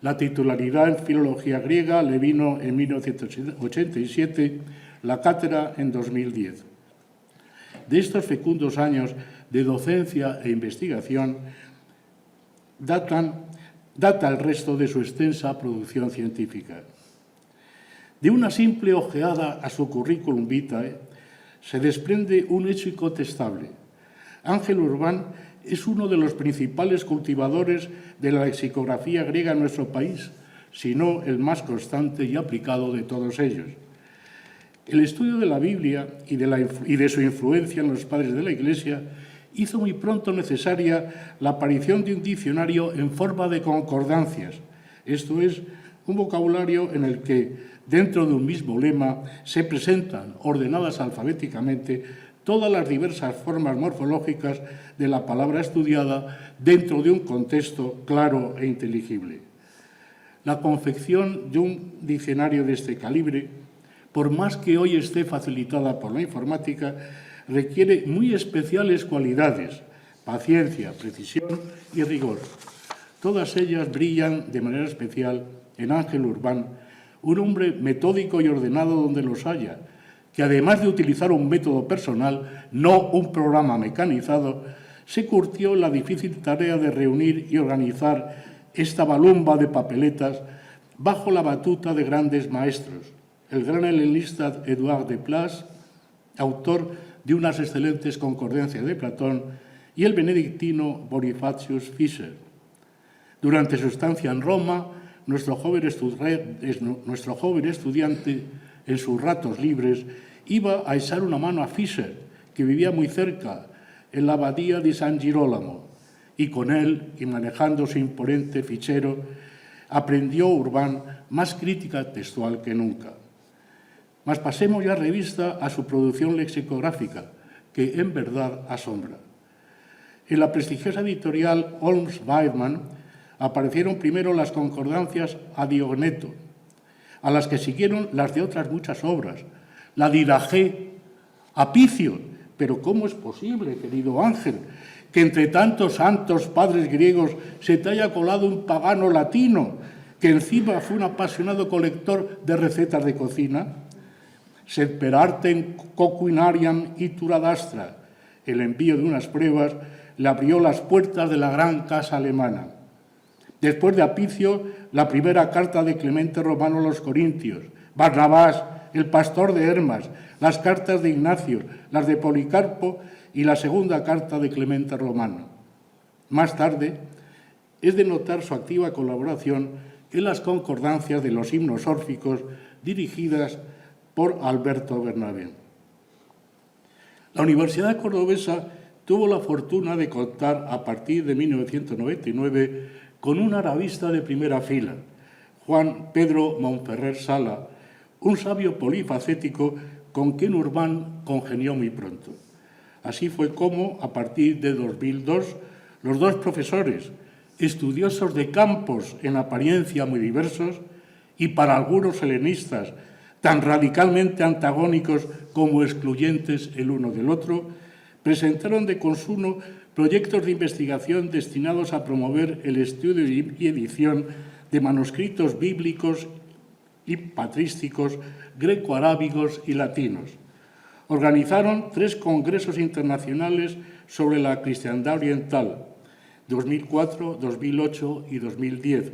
La titularidad en filología griega le vino en 1987, la cátedra en 2010. De estos fecundos años de docencia e investigación data el resto de su extensa producción científica. De una simple ojeada a su currículum vitae se desprende un hecho incontestable. Ángel Urbán es uno de los principales cultivadores de la lexicografía griega en nuestro país, sino el más constante y aplicado de todos ellos. El estudio de la Biblia y de su influencia en los padres de la Iglesia hizo muy pronto necesaria la aparición de un diccionario en forma de concordancias, esto es, un vocabulario en el que, dentro de un mismo lema, se presentan, ordenadas alfabéticamente, todas las diversas formas morfológicas de la palabra estudiada dentro de un contexto claro e inteligible. La confección de un diccionario de este calibre, por más que hoy esté facilitada por la informática, requiere muy especiales cualidades, paciencia, precisión y rigor. Todas ellas brillan de manera especial en Ángel Urbán, un hombre metódico y ordenado donde los haya, que además de utilizar un método personal, no un programa mecanizado, se curtió en la difícil tarea de reunir y organizar esta balumba de papeletas bajo la batuta de grandes maestros, el gran helenista Édouard de Plas, autor de unas excelentes concordancias de Platón, y el benedictino Bonifacius Fischer. Durante su estancia en Roma, nuestro joven estudiante, en sus ratos libres, iba a echar una mano a Fischer, que vivía muy cerca, en la abadía de San Girolamo, y con él, y manejando su imponente fichero, aprendió Urbán más crítica textual que nunca. Mas pasemos ya revista a su producción lexicográfica, que en verdad asombra. En la prestigiosa editorial Holmes Weidman aparecieron primero las concordancias a Diogneto, a las que siguieron las de otras muchas obras, la Didagé, Apicio. Pero ¿cómo es posible, querido Ángel, que entre tantos santos padres griegos se te haya colado un pagano latino, que encima fue un apasionado colector de recetas de cocina? Sed per artem coquinariam itura dastra. El envío de unas pruebas le abrió las puertas de la gran casa alemana. Después de Apicio, la primera carta de Clemente Romano a los Corintios, Barnabás, el pastor de Hermas, las cartas de Ignacio, las de Policarpo y la segunda carta de Clemente Romano. Más tarde, es de notar su activa colaboración en las concordancias de los himnos órficos dirigidas por Alberto Bernabé. La Universidad Cordobesa tuvo la fortuna de contar a partir de 1999 con un arabista de primera fila, Juan Pedro Monferrer Sala, un sabio polifacético con quien Urbán congenió muy pronto. Así fue como, a partir de 2002, los dos profesores, estudiosos de campos en apariencia muy diversos y para algunos helenistas tan radicalmente antagónicos como excluyentes el uno del otro, presentaron de consuno proyectos de investigación destinados a promover el estudio y edición de manuscritos bíblicos y patrísticos, greco-arábigos y latinos. Organizaron 3 congresos internacionales sobre la cristiandad oriental, 2004, 2008 y 2010,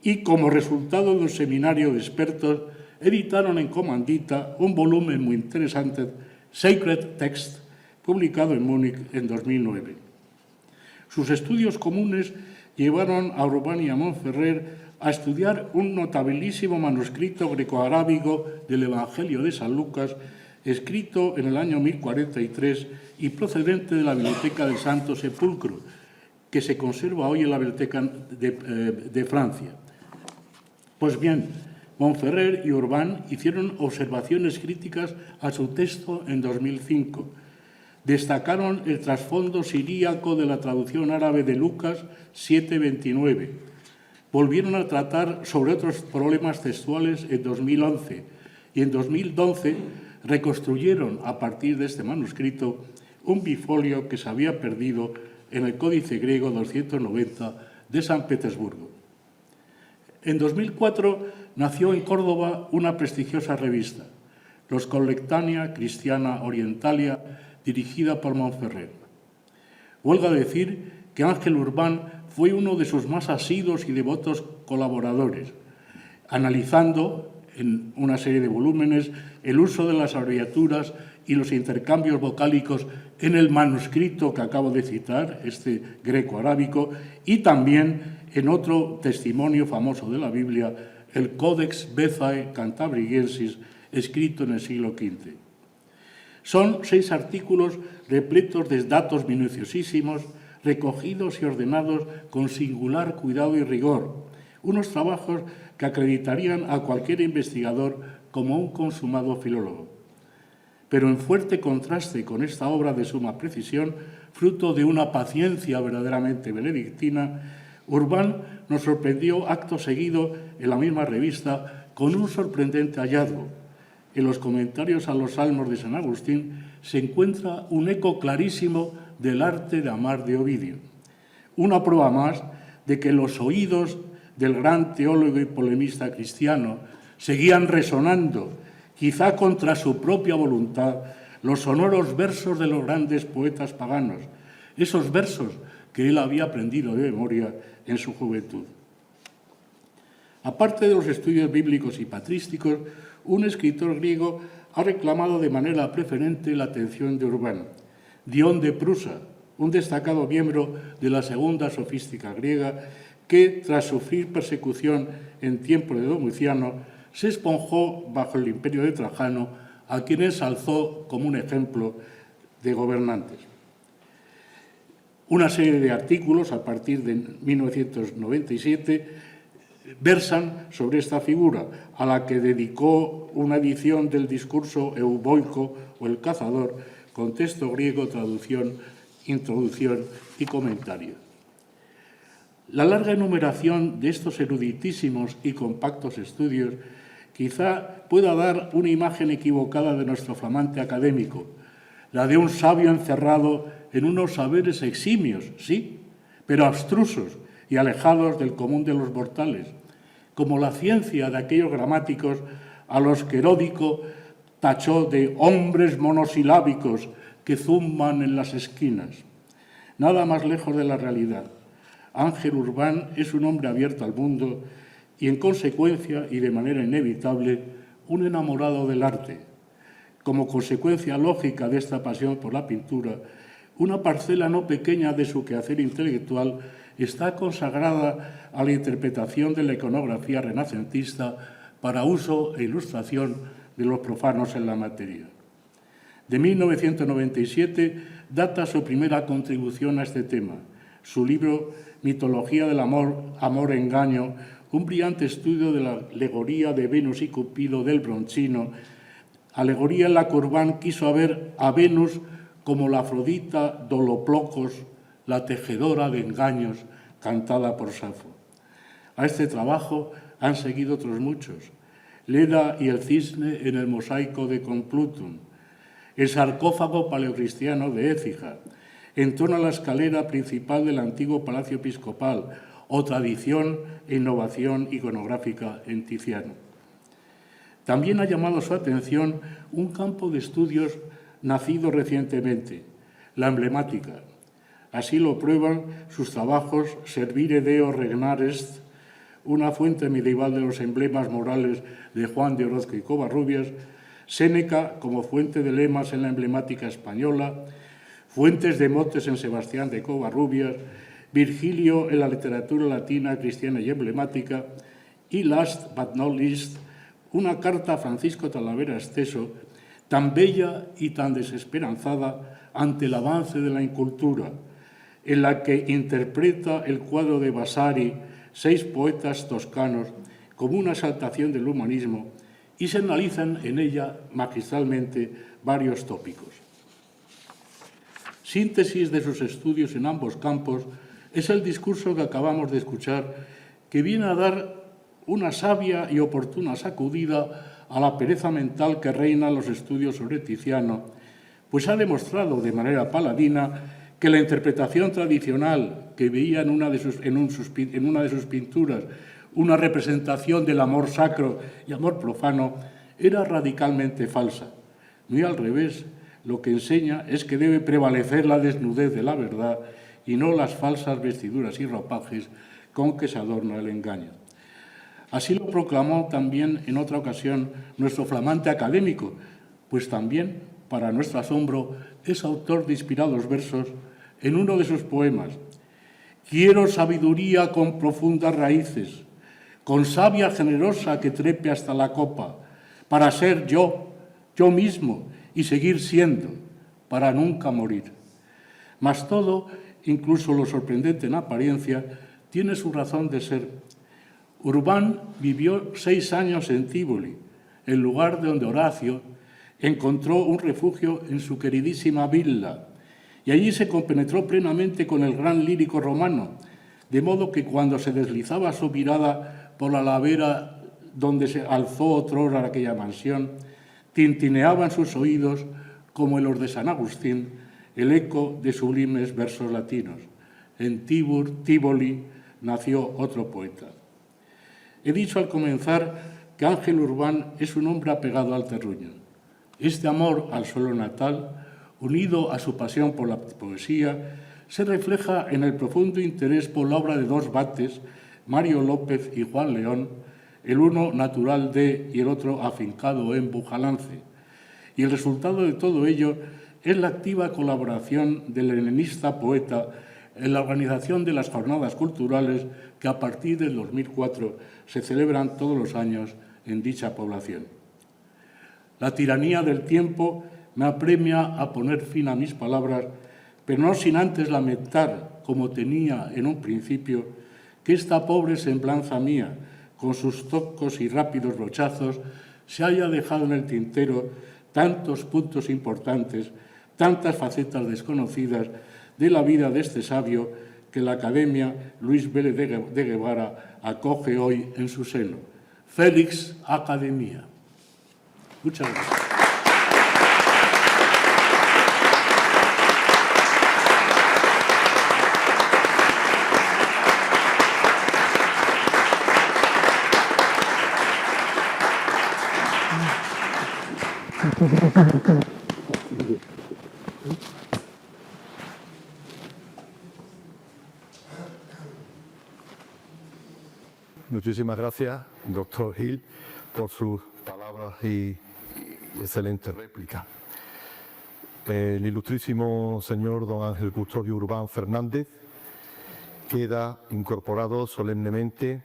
y como resultado de un seminario de expertos, editaron en comandita un volumen muy interesante, Sacred Text, publicado en Múnich en 2009. Sus estudios comunes llevaron a Urbán y a Monferrer a estudiar un notabilísimo manuscrito greco-arábigo del Evangelio de San Lucas, escrito en el año 1043 y procedente de la Biblioteca del Santo Sepulcro, que se conserva hoy en la Biblioteca de Francia. Pues bien, Monferrer y Urbán hicieron observaciones críticas a su texto en 2005. Destacaron el trasfondo siríaco de la traducción árabe de Lucas 7:29. Volvieron a tratar sobre otros problemas textuales en 2011 y en 2012 reconstruyeron a partir de este manuscrito un bifolio que se había perdido en el Códice Griego 290 de San Petersburgo. En 2004 nació en Córdoba una prestigiosa revista, Los Collectanea Cristiana Orientalia, dirigida por Monferrer. Huelga decir que Ángel Urbán fue uno de sus más asiduos y devotos colaboradores, analizando en una serie de volúmenes el uso de las abreviaturas y los intercambios vocálicos en el manuscrito que acabo de citar, este greco-arábico, y también en otro testimonio famoso de la Biblia, el Codex Bezae Cantabriensis, escrito en el siglo V. Son 6 artículos repletos de datos minuciosísimos, recogidos y ordenados con singular cuidado y rigor, unos trabajos que acreditarían a cualquier investigador como un consumado filólogo. Pero en fuerte contraste con esta obra de suma precisión, fruto de una paciencia verdaderamente benedictina, Urbán nos sorprendió acto seguido en la misma revista con un sorprendente hallazgo. En los comentarios a los Salmos de San Agustín se encuentra un eco clarísimo del arte de amar de Ovidio. Una prueba más de que los oídos del gran teólogo y polemista cristiano seguían resonando, quizá contra su propia voluntad, los sonoros versos de los grandes poetas paganos, esos versos que él había aprendido de memoria en su juventud. Aparte de los estudios bíblicos y patrísticos, un escritor griego ha reclamado de manera preferente la atención de Urbán. Dion de Prusa, un destacado miembro de la segunda sofística griega, que, tras sufrir persecución en tiempo de Domiciano, se esponjó bajo el imperio de Trajano, a quien ensalzó como un ejemplo de gobernantes. Una serie de artículos, a partir de 1997, versan sobre esta figura, a la que dedicó una edición del discurso euboico o el cazador, con texto griego, traducción, introducción y comentario. La larga enumeración de estos eruditísimos y compactos estudios quizá pueda dar una imagen equivocada de nuestro flamante académico, la de un sabio encerrado en unos saberes eximios, sí, pero abstrusos y alejados del común de los mortales, como la ciencia de aquellos gramáticos a los que Heródico tachó de hombres monosilábicos que zumban en las esquinas. Nada más lejos de la realidad. Ángel Urbán es un hombre abierto al mundo y, en consecuencia y de manera inevitable, un enamorado del arte. Como consecuencia lógica de esta pasión por la pintura, una parcela no pequeña de su quehacer intelectual está consagrada a la interpretación de la iconografía renacentista para uso e ilustración de los profanos en la materia. De 1997 data su primera contribución a este tema, su libro Mitología del amor, amor-engaño, un brillante estudio de la alegoría de Venus y Cupido del Bronchino, alegoría en la que Urbán quiso ver a Venus como la Afrodita Doloplocos, la tejedora de engaños, cantada por Safo. A este trabajo han seguido otros muchos: Leda y el cisne en el mosaico de Complutum, el sarcófago paleocristiano de Écija, en torno a la escalera principal del antiguo palacio episcopal, o tradición e innovación iconográfica en Tiziano. También ha llamado su atención un campo de estudios nacido recientemente, la emblemática. Así lo prueban sus trabajos Servire Deo Regnar Est, una fuente medieval de los emblemas morales de Juan de Orozco y Covarrubias, Séneca como fuente de lemas en la emblemática española, fuentes de motes en Sebastián de Covarrubias, Virgilio en la literatura latina, cristiana y emblemática, y last but not least, una carta a Francisco Talavera Esteso, tan bella y tan desesperanzada ante el avance de la incultura, en la que interpreta el cuadro de Vasari, 6 poetas toscanos, como una exaltación del humanismo, y se analizan en ella magistralmente varios tópicos. Síntesis de sus estudios en ambos campos es el discurso que acabamos de escuchar, que viene a dar una sabia y oportuna sacudida a la pereza mental que reina en los estudios sobre Tiziano, pues ha demostrado de manera paladina que la interpretación tradicional que veía en una de sus pinturas, una representación del amor sacro y amor profano, era radicalmente falsa. Muy al revés, lo que enseña es que debe prevalecer la desnudez de la verdad y no las falsas vestiduras y ropajes con que se adorna el engaño. Así lo proclamó también en otra ocasión nuestro flamante académico, pues también, para nuestro asombro, es autor de inspirados versos en uno de sus poemas. Quiero sabiduría con profundas raíces, con savia generosa que trepe hasta la copa, para ser yo mismo, y seguir siendo, para nunca morir. Mas todo, incluso lo sorprendente en apariencia, tiene su razón de ser. Urbán vivió 6 años en Tívoli, el lugar donde Horacio encontró un refugio en su queridísima villa, y allí se compenetró plenamente con el gran lírico romano, de modo que cuando se deslizaba su mirada por la ladera donde se alzó otrora aquella mansión, tintineaba en sus oídos, como en los de San Agustín, el eco de sublimes versos latinos. En Tívoli nació otro poeta. He dicho al comenzar que Ángel Urbán es un hombre apegado al terruño. Este amor al suelo natal, unido a su pasión por la poesía, se refleja en el profundo interés por la obra de 2 vates, Mario López y Juan León, el uno natural de y el otro afincado en Bujalance. Y el resultado de todo ello es la activa colaboración del helenista poeta en la organización de las jornadas culturales que a partir del 2004 se celebran todos los años en dicha población. La tiranía del tiempo me apremia a poner fin a mis palabras, pero no sin antes lamentar, como tenía en un principio, que esta pobre semblanza mía, con sus tocos y rápidos brochazos, se haya dejado en el tintero tantos puntos importantes, tantas facetas desconocidas de la vida de este sabio que la Academia Luis Vélez de Guevara acoge hoy en su seno. Félix Academia. Muchas gracias. Muchísimas gracias, doctor Gil, por sus palabras y excelente réplica. El ilustrísimo señor don Ángel Custodio Urbán Fernández queda incorporado solemnemente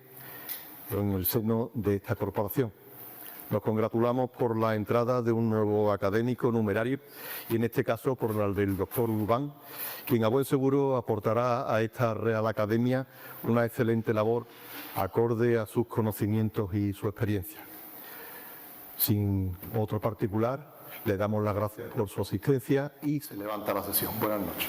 en el seno de esta corporación. Nos congratulamos por la entrada de un nuevo académico numerario y en este caso por la del doctor Urbán, quien a buen seguro aportará a esta Real Academia una excelente labor acorde a sus conocimientos y su experiencia. Sin otro particular, le damos las gracias por su asistencia y se levanta la sesión. Buenas noches.